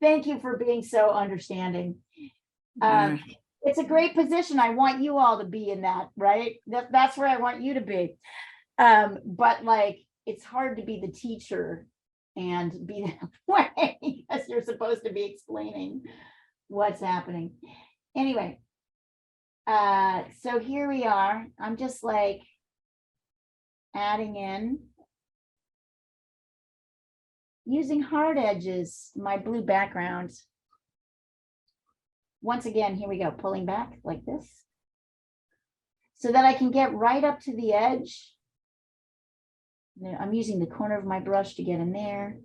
Thank you for being so understanding. It's a great position. I want you all to be in that, right? That's where I want you to be. But like, it's hard to be the teacher and be that way because you're supposed to be explaining what's happening. Anyway, so here we are. I'm just like adding in, using hard edges, my blue background. Once again, here we go, pulling back like this so that I can get right up to the edge. I'm using the corner of my brush to get in there.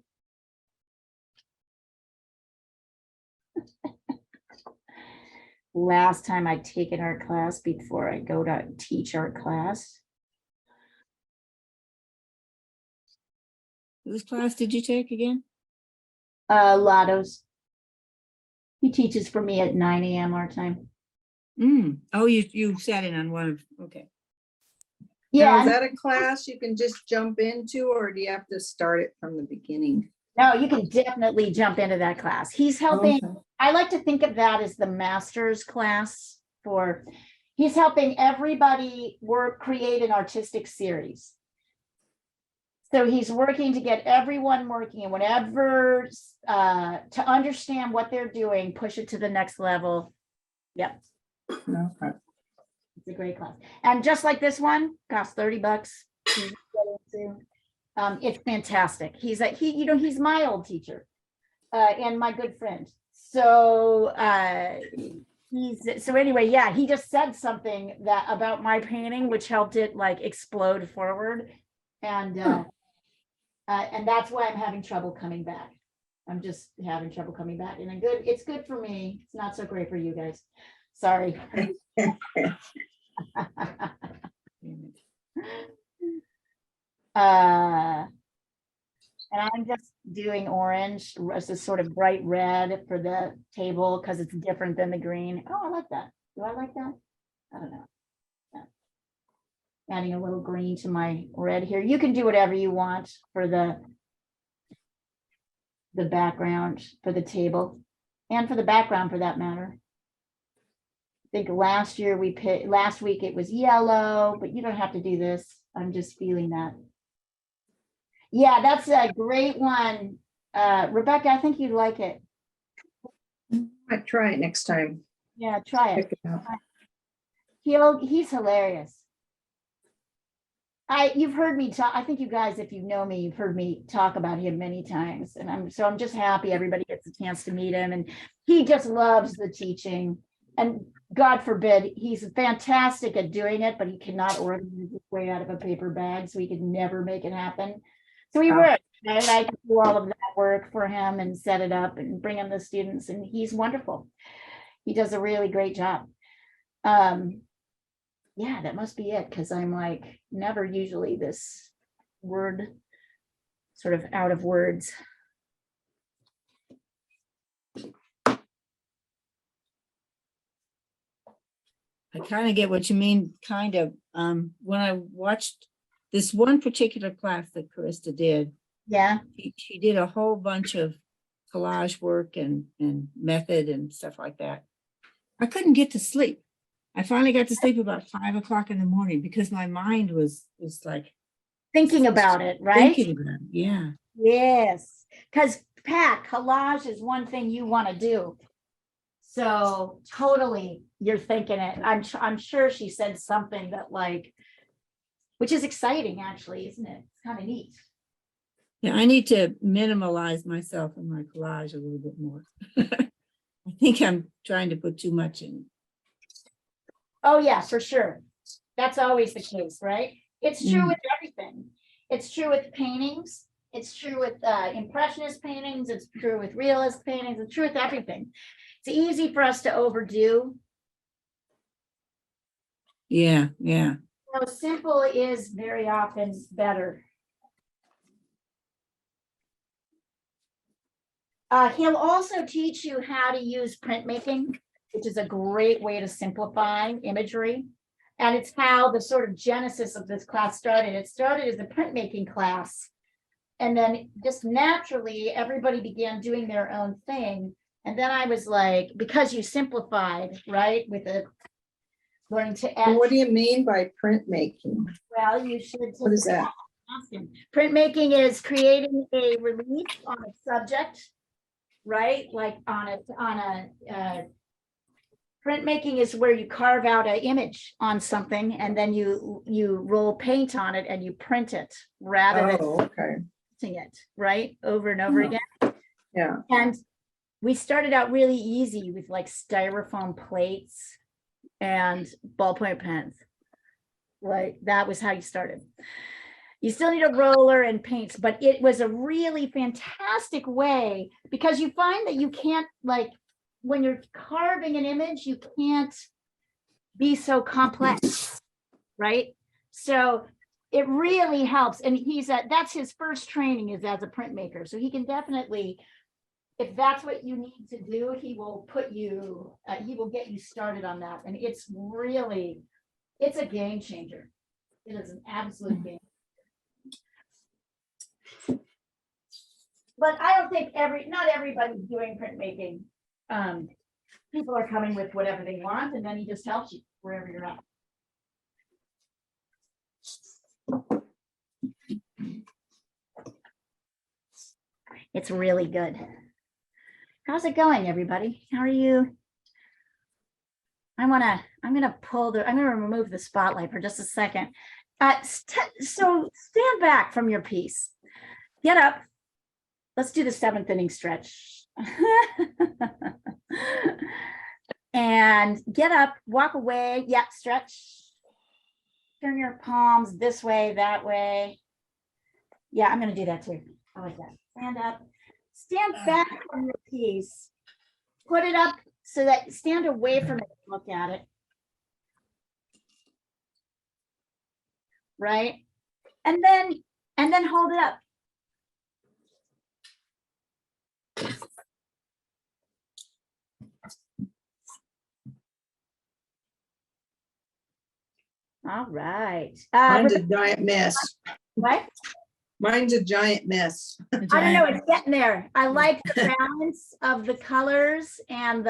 Last time I'd taken art class before I go to teach art class. Whose class did you take again? Lotto's. He teaches for me at 9 a.m. our time. Oh, you sat in on one of, okay. Now, Yeah. is that a class you can just jump into, or do you have to start it from the beginning? No, you can definitely jump into that class. He's helping. Okay. I like to think of that as the master's class he's helping everybody create an artistic series. So he's working to get everyone working and whatever, to understand what they're doing, push it to the next level. Yep. Okay. It's a great class. And just like this one, costs $30. It's fantastic. He's my old teacher, and my good friend. So so anyway, yeah, he just said something that about my painting, which helped it like explode forward. And and that's why I'm having trouble coming back. I'm just having trouble coming back. And it's good for me. It's not so great for you guys. Sorry. And I'm just doing orange, it's a sort of bright red for the table because it's different than the green. Oh, I like that. Do I like that? I don't know. Yeah. Adding a little green to my red here. You can do whatever you want for the background for the table and for the background for that matter. I think last week it was yellow, but you don't have to do this. I'm just feeling that. Yeah, that's a great one. Rebecca, I think you'd like it. I'd try it next time. Yeah, try it. Check it out. He's hilarious. You've heard me talk. I think you guys, if you know me, you've heard me talk about him many times. And I'm just happy everybody gets a chance to meet him. And he just loves the teaching. And God forbid, he's fantastic at doing it, but he cannot organize his way out of a paper bag, so he could never make it happen. So he works, right? I can do all of that work for him and set it up and bring him the students, and he's wonderful. He does a really great job. Yeah, that must be it, because I'm like never usually this word sort of out of words. I kind of get what you mean, kind of. When I watched this one particular class that Krista did, Yeah. she did a whole bunch of collage work and method and stuff like that. I couldn't get to sleep. I finally got to sleep about 5 o'clock in the morning because my mind was like Thinking about it, right? thinking about it. Yeah. Yes, because Pat, collage is one thing you want to do. So totally, you're thinking it. I'm sure she said something that like, which is exciting actually, isn't it? It's kind of neat. Yeah, I need to minimalize myself in my collage a little bit more. I think I'm trying to put too much in. Oh yeah, for sure. That's always the case, right? It's true with everything. It's true with paintings. It's true with impressionist paintings. It's true with realist paintings. It's true with everything. It's easy for us to overdo. Yeah, yeah. So simple is very often better. He'll also teach you how to use printmaking, which is a great way to simplify imagery. And it's how the sort of genesis of this class started. It started as a printmaking class. And then just naturally, everybody began doing their own thing. And then I was like, because you simplified, right, with the learning to etch. What do you mean by printmaking? Well, you should. What is that? Ask him. Printmaking is creating a relief on a subject, right? Like on a printmaking is where you carve out an image on something and then you roll paint on it and you print it rather than okay. printing it, right? Over and over again. Yeah. And we started out really easy with like styrofoam plates and ballpoint pens. Right, that was how you started. You still need a roller and paints, but it was a really fantastic way because you find that you can't, like, when you're carving an image, you can't be so complex, right? So it really helps. And that's his first training is as a printmaker. So he can definitely, if that's what you need to do, he will get you started on that. And it's a game changer. It is an absolute game. But I don't think not everybody's doing printmaking. People are coming with whatever they want, and then he just helps you wherever you're at. It's really good. How's it going, everybody? How are you? I'm gonna remove the spotlight for just a second. So stand back from your piece. Get up. Let's do the 7th inning stretch. And get up, walk away. Yeah, stretch. Turn your palms this way, that way. Yeah, I'm gonna do that too. I like that. Stand up. Stand back from your piece. Put it up so that stand away from it. Look at it. Right? And then hold it up. All right. Mine's a giant mess. What? Mine's a giant mess. I don't know, it's getting there. I like the balance of the colors and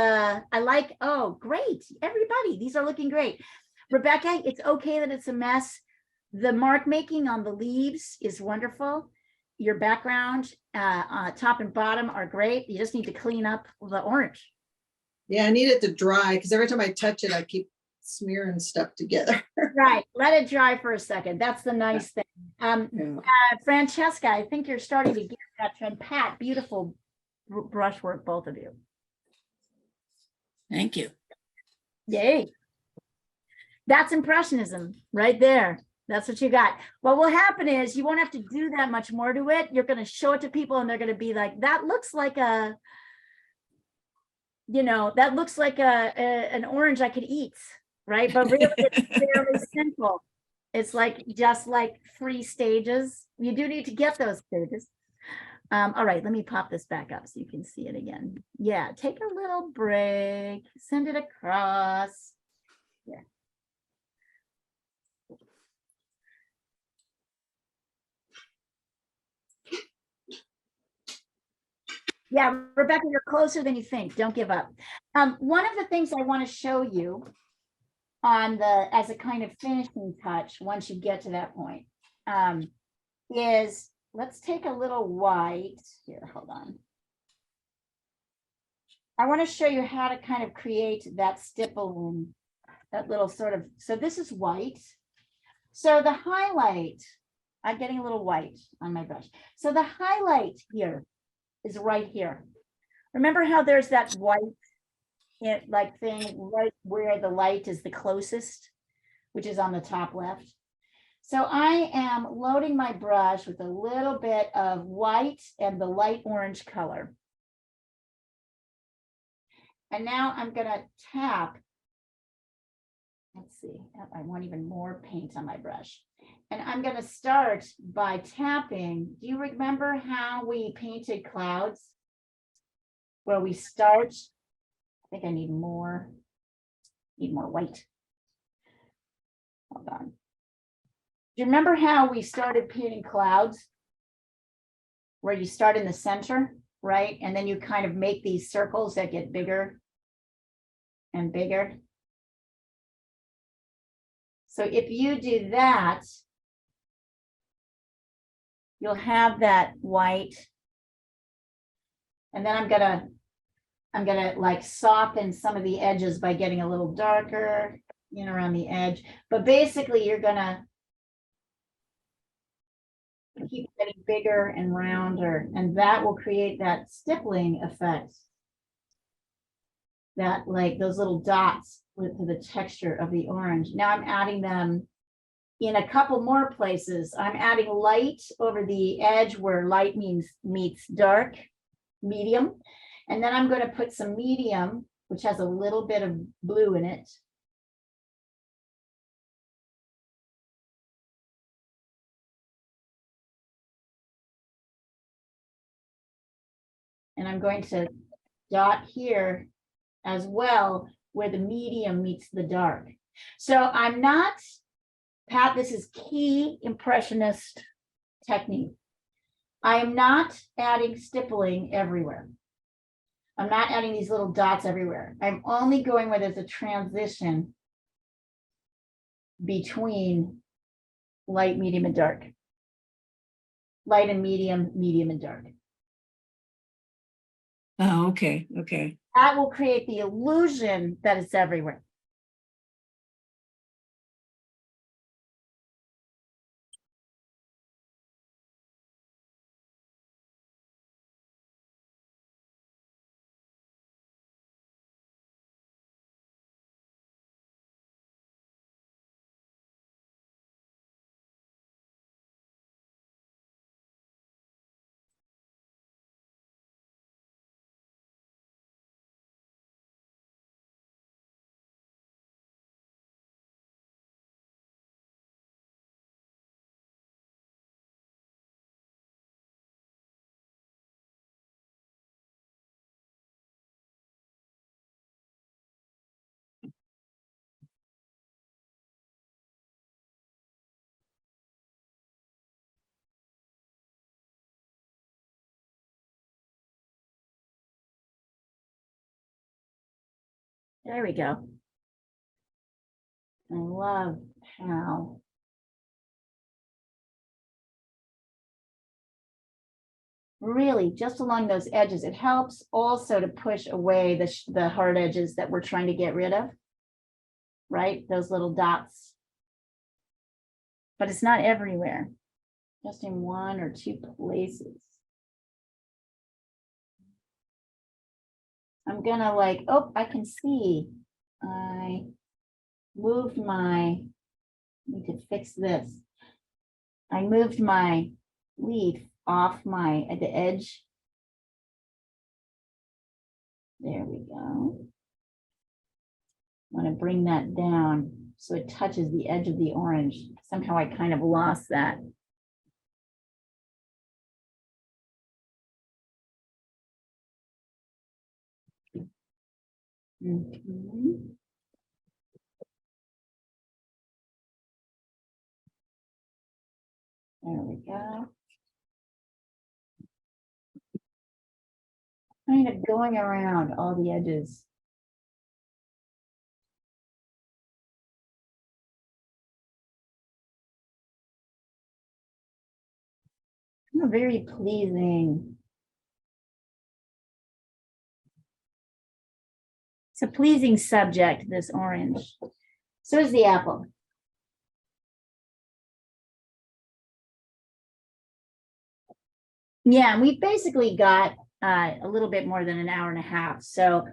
oh, great, everybody, these are looking great. Rebecca, it's okay that it's a mess. The mark making on the leaves is wonderful. Your background, top and bottom are great. You just need to clean up the orange. Yeah, I need it to dry because every time I touch it, I keep smearing stuff together. Right, let it dry for a second. That's the nice thing. Yeah. Francesca, I think you're starting to get that trend. Pat, beautiful brushwork, both of you. Thank you. Yay. That's impressionism right there. That's what you got. What will happen is you won't have to do that much more to it. You're going to show it to people and they're going to be like, that looks like an an orange I could eat, right? But really it's fairly simple. It's like just like 3 stages. You do need to get those stages. All right, let me pop this back up so you can see it again. Yeah, take a little break, send it across. Yeah. Yeah, Rebecca, you're closer than you think. Don't give up. One of the things I want to show you as a kind of finishing touch, once you get to that point, is let's take a little white here. Hold on. I want to show you how to kind of create that stipple, that little sort of, so this is white. So the highlight, I'm getting a little white on my brush. So the highlight here is right here. Remember how there's that white thing right where the light is the closest, which is on the top left. So I am loading my brush with a little bit of white and the light orange color. And now I'm gonna tap. Let's see, I want even more paint on my brush. And I'm gonna start by tapping. Do you remember how we painted clouds? Where we start, I think I need more white. Hold on. Do you remember how we started painting clouds? Where you start in the center, right? And then you kind of make these circles that get bigger and bigger. So if you do that, you'll have that white. And then I'm gonna like soften some of the edges by getting a little darker, around the edge. But basically you're gonna keep getting bigger and rounder, and that will create that stippling effect. That like those little dots with the texture of the orange. Now I'm adding them in a couple more places. I'm adding light over the edge where light meets dark, medium. And then I'm going to put some medium, which has a little bit of blue in it. And I'm going to dot here as well, where the medium meets the dark. So I'm not, Pat, this is key impressionist technique. I am not adding stippling everywhere. I'm not adding these little dots everywhere. I'm only going where there's a transition between light, medium, and dark. Light and medium, medium and dark. Oh, okay, okay. That will create the illusion that it's everywhere. There we go. I love how. Really, just along those edges, it helps also to push away the hard edges that we're trying to get rid of. Right, those little dots. But it's not everywhere, just in one or two places. I'm gonna like, oh, I can see. I moved my, need to fix this. I moved my leaf off at the edge. There we go. I want to bring that down so it touches the edge of the orange. Somehow I kind of lost that. Mhm. There we go. Kind of going around all the edges. Very pleasing. It's a pleasing subject, this orange. So is the apple. Yeah, we basically got a little bit more than an hour and a half. So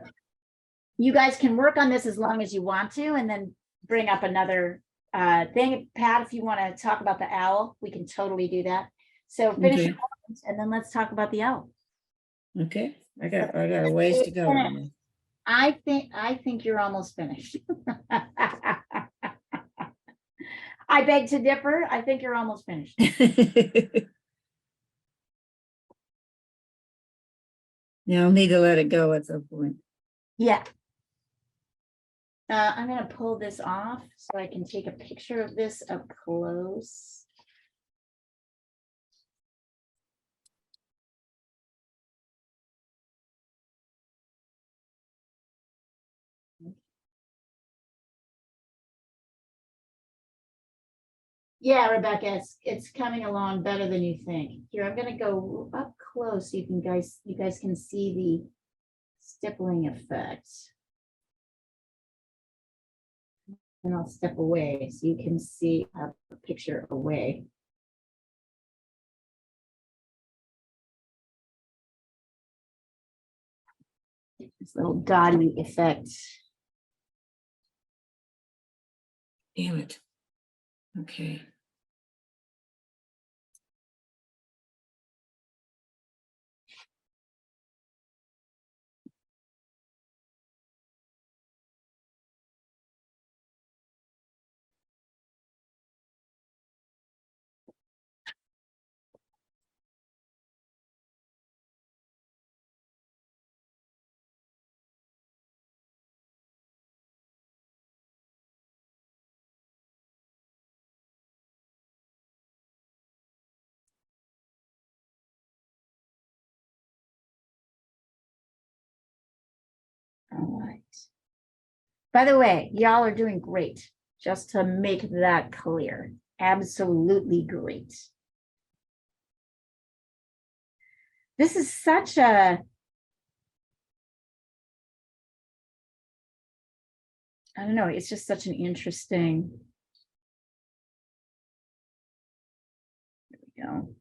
you guys can work on this as long as you want to, and then bring up another thing. Pat, if you want to talk about the owl, we can totally do that. So finish Okay. your comments, and then let's talk about the owl. Okay, I got a ways to go. on this. I think you're almost finished. I beg to differ. I think you're almost finished. Yeah, I'll need to let it go at some point. Yeah. I'm gonna pull this off so I can take a picture of this up close. Yeah, Rebecca, it's coming along better than you think. Here, I'm gonna go up close so you guys can see the stippling effect. And I'll step away so you can see a picture away. This little dotty effect. Damn it. Okay. All right. By the way, y'all are doing great. Just to make that clear, absolutely great. This is such a, I don't know, it's just such an interesting, there we go.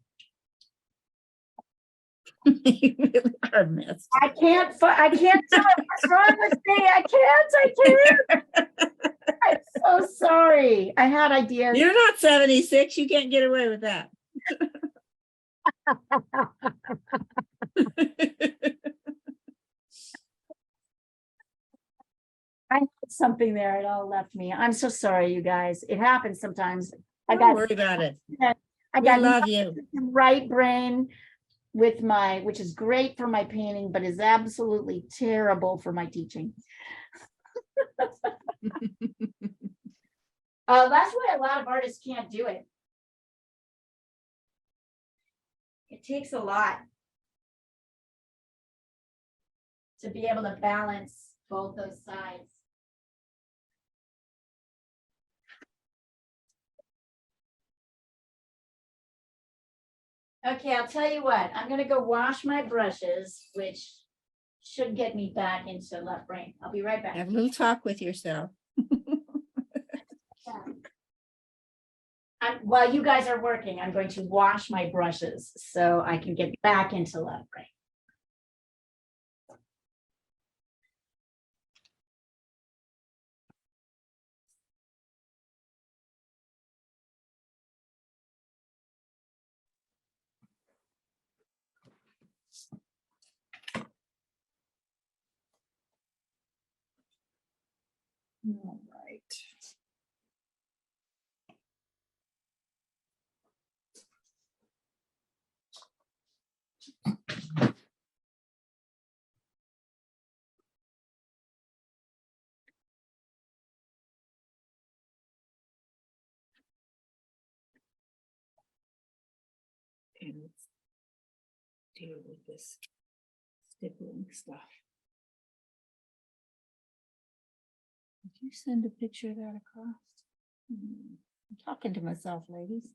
You really are a mess. I can't do it. What's wrong with me? I can't. I'm so sorry. I had ideas. You're not 76. You can't get away with that. I had something there. It all left me. I'm so sorry, you guys. It happens sometimes. Don't worry about it. I We got love you. right brain with which is great for my painting, but is absolutely terrible for my teaching. That's why a lot of artists can't do it. It takes a lot to be able to balance both those sides. Okay, I'll tell you what, I'm gonna go wash my brushes, which should get me back into left brain. I'll be right back. Have a little talk with yourself. While you guys are working, I'm going to wash my brushes so I can get back into left brain. All right. And let's deal with this stippling stuff. Did you send a picture of that across? I'm talking to myself, ladies.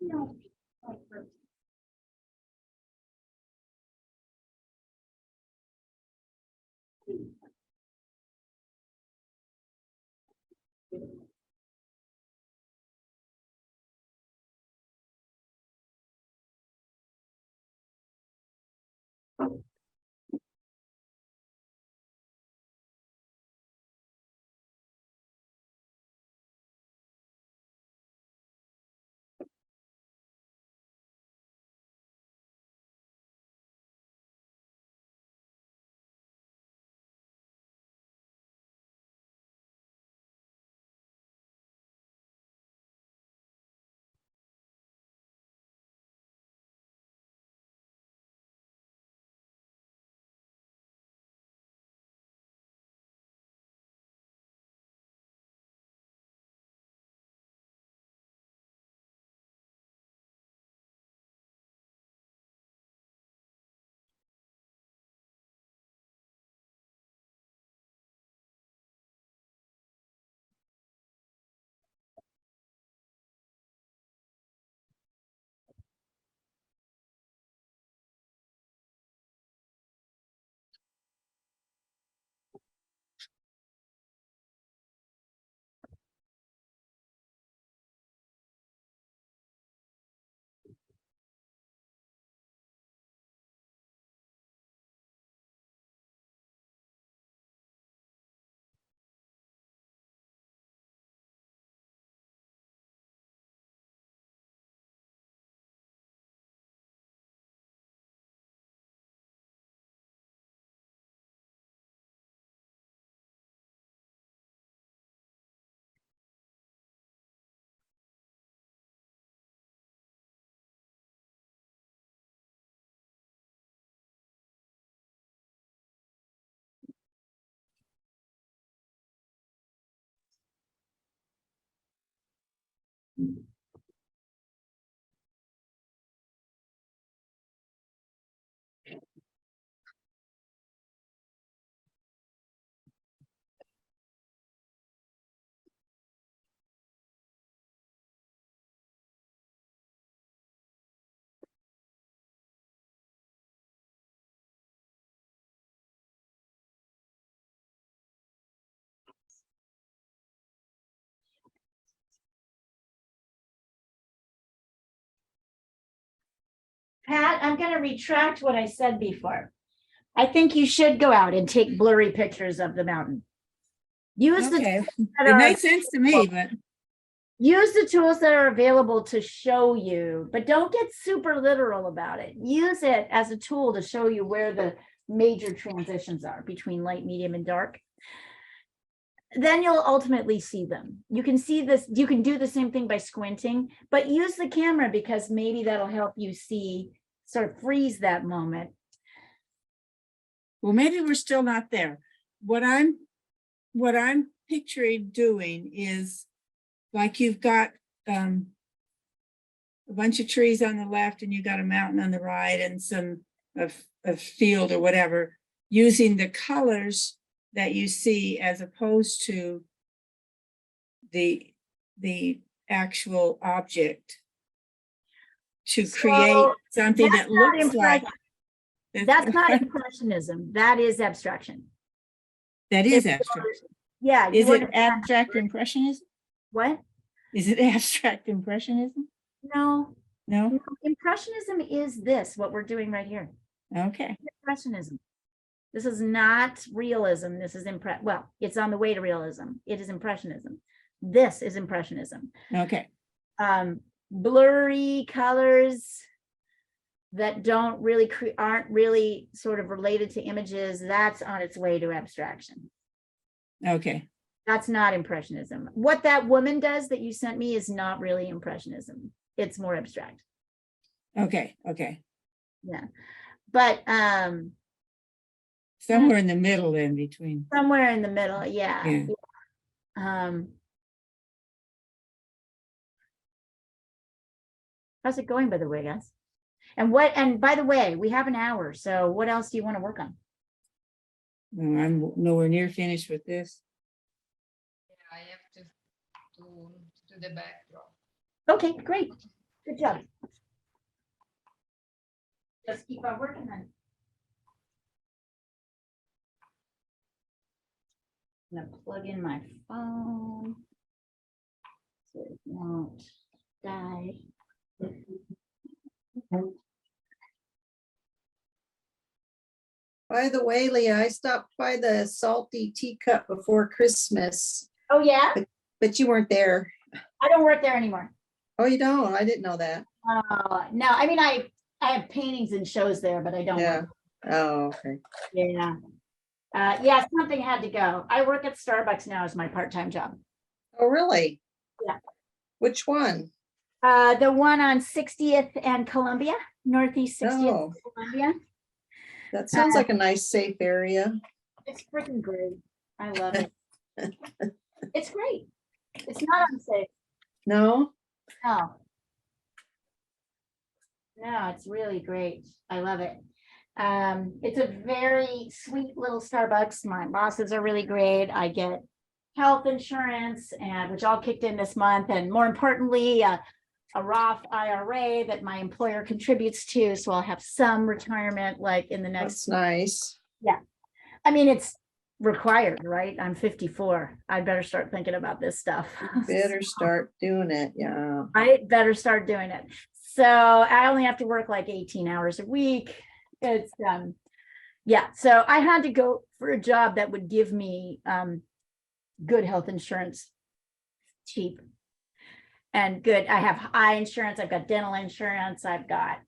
No. Pat, I'm gonna retract what I said before. I think you should go out and take blurry pictures of the mountain. Use the Okay, tools that it are- makes sense to me, but use the tools that are available to show you, but don't get super literal about it. Use it as a tool to show you where the major transitions are between light, medium, and dark. Then you'll ultimately see them. You can see this, you can do the same thing by squinting, but use the camera because maybe that'll help you see, sort of freeze that moment. well, maybe we're still not there. What I'm picturing doing is like you've got a bunch of trees on the left and you got a mountain on the right and some a field or whatever, using the colors that you see as opposed to the actual object to create So, something that's that not looks like. That's not impressionism. That is abstraction. That is If you abstract. Yeah. Is you it understand- abstract impressionism? What? Is it abstract impressionism? No, No? no, impressionism is this, what we're doing right here. Okay. Impressionism. This is not realism. This is well, it's on the way to realism. It is impressionism. This is impressionism. Okay. Blurry colors that don't really aren't really sort of related to images. That's on its way to abstraction. Okay. That's not impressionism. What that woman does that you sent me is not really impressionism. It's more abstract. Okay. Okay. Yeah. But Somewhere in the middle then between. somewhere in the middle, yeah. Yeah. How's it going, by the way, guys? And by the way, we have an hour, so what else do you want to work on? No, I'm nowhere near finished with this. I have to do the backdrop. Okay, great. Good job. Just keep on working then. I'm gonna plug in my phone so it won't die. By the way, Leah, I stopped by the Salty Teacup before Christmas, Oh, yeah? but you weren't there. I don't work there anymore. Oh, you don't? I didn't know that. No, I mean, I have paintings and shows there, but I don't Yeah. work. Oh, okay. Yeah. Yeah, something had to go. I work at Starbucks now as my part-time job. Oh, really? Yeah. Which one? The one on 60th and Columbia, Northeast 60th Oh, and Columbia. that sounds like a nice, safe area. It's freaking great. I love it. It's great. It's not unsafe. No? No. No, it's really great. I love it. It's a very sweet little Starbucks. My bosses are really great. I get health insurance and which all kicked in this month, and more importantly, a Roth IRA that my employer contributes to. So I'll have some retirement like in the next. That's nice. I mean, it's required, right? I'm 54. I better start thinking about this stuff. Better start doing it. Yeah. I better start doing it. So I only have to work like 18 hours a week. It's yeah. So I had to go for a job that would give me good health insurance, cheap and good. I have eye insurance, I've got dental insurance, I've got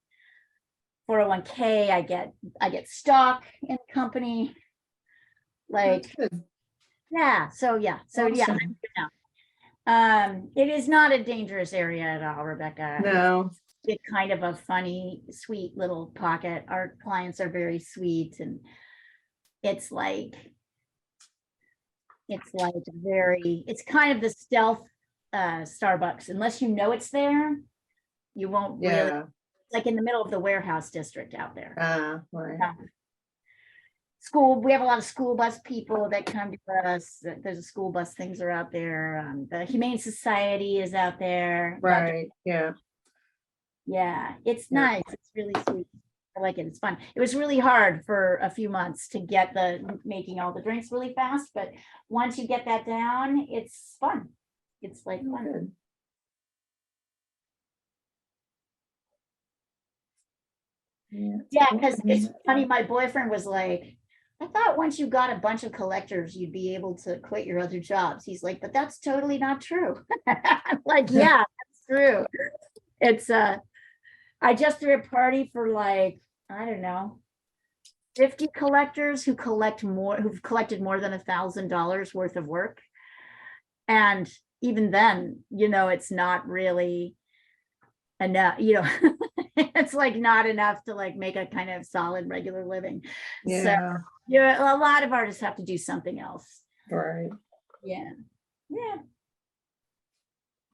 401k, I get stock in the company. Like, That's good. yeah, so yeah, I'm Awesome. good now. It is not a dangerous area at all, Rebecca. No. It's kind of a funny, sweet little pocket. Our clients are very sweet, and it's kind of the stealth Starbucks. Unless you know it's there, you won't really, Yeah. like in the middle of the warehouse district out there. Right. Yeah. We have a lot of school bus people that come to us. There's a school bus, things are out there. The Humane Society is out there. Right. Yeah. Yeah, it's Yeah. nice. It's really sweet. I like it. It's fun. It was really hard for a few months to get making all the drinks really fast, but once you get that down, it's fun. It's like fun. Good. Yeah, because it's funny, my boyfriend was like, I thought once you got a bunch of collectors, you'd be able to quit your other jobs. He's like, but that's totally not true. I'm like, yeah, that's true. It's I just threw a party for like, I don't know, 50 collectors who've collected more than $1,000 worth of work. And even then, it's not really enough, It's like not enough to like make a kind of solid regular living. So Yeah, yeah, a lot of artists have to do something else. right. Yeah. Yeah.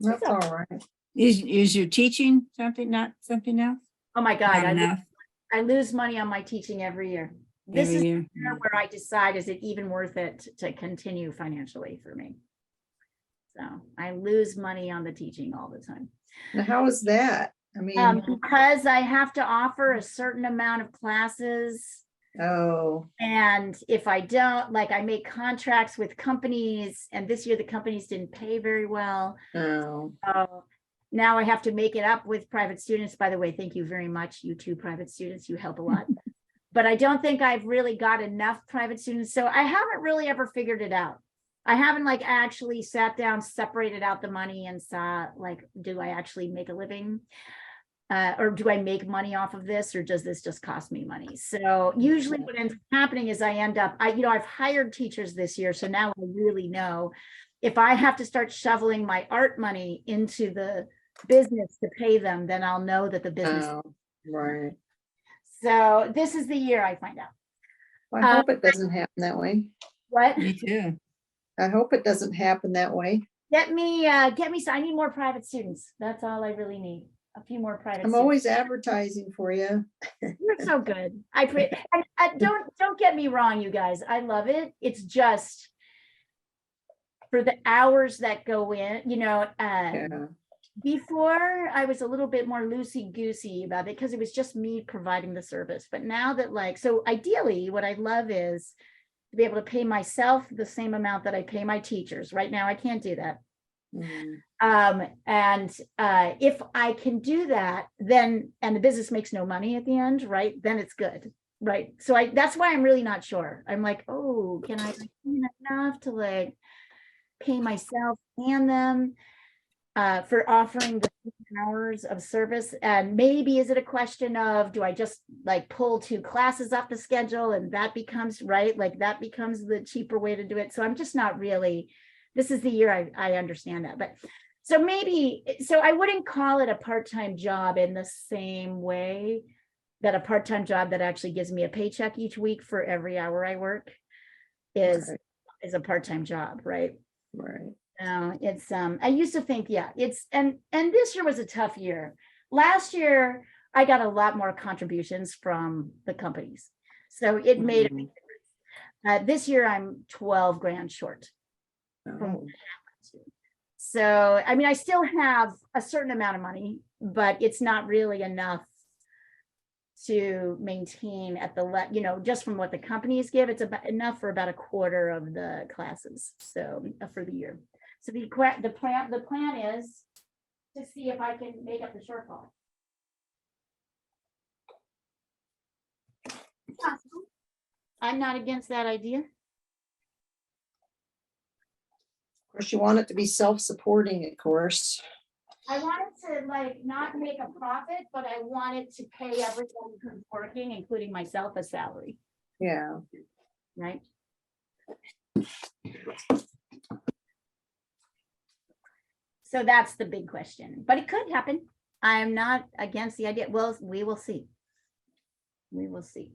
That's So- all right. Is your teaching something, not something else? Oh my God, Not enough I lose money on my teaching every year. This every is year? the year where I decide, is it even worth it to continue financially for me? So I lose money on the teaching all the time. Now, how is that? I mean, Because I have to offer a certain amount of classes. oh, And if I don't, like, I make contracts with companies, and this year the companies didn't pay very well. no. Now I have to make it up with private students. By the way, thank you very much, you two private students, you help a lot. But I don't think I've really got enough private students. So I haven't really ever figured it out. I haven't like actually sat down, separated out the money and saw like, do I actually make a living? Or do I make money off of this, or does this just cost me money? So usually what ends up happening is I end up, I've hired teachers this year. So now I really know if I have to start shoveling my art money into the business to pay them, then I'll know that the business. Oh, right. So this is the year I find out. Well, I hope it doesn't happen that way. What? Me too. I hope it doesn't happen that way. Get me, so I need more private students. That's all I really need. A few more private I'm students. always advertising for you. You're so good. Don't get me wrong, you guys. I love it. It's just for the hours that go in, Yeah, before I was a little bit more loosey-goosey about it because it was just me providing the service. But now that so ideally what I love is to be able to pay myself the same amount that I pay my teachers. Right now I can't do that. mm, If I can do that, then, and the business makes no money at the end, right? Then it's good. Right. So that's why I'm really not sure. I'm like, oh, can I earn enough to like pay myself and them for offering the hours of service? And maybe is it a question of, do I just like pull 2 classes off the schedule and that becomes right? Like that becomes the cheaper way to do it. So I'm just not really, this is the year I understand that. But so maybe, so I wouldn't call it a part-time job in the same way that a part-time job that actually gives me a paycheck each week for every hour I work is a part-time job, right? right. It's I used to think, yeah, it's and this year was a tough year. Last year I got a lot more contributions from the companies, so it made a big difference. This year I'm 12 grand short. Oh, So I mean, I still have a certain amount of money, but it's not really enough to maintain at the just from what the companies give. It's about enough for about a quarter of the classes, so for the year. So the plan is to see if I can make up the shortfall. Possible. I'm not against that idea. of course, you want it to be self-supporting, of course. I want it to like not make a profit, but I want it to pay everyone who's working, including myself, a salary, Yeah, right? So that's the big question, but it could happen. I'm not against the idea. Well, we will see. We will see.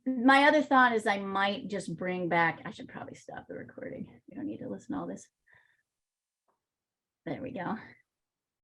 My other thought is I might just bring back, I should probably stop the recording. You don't need to listen to all this. There we go.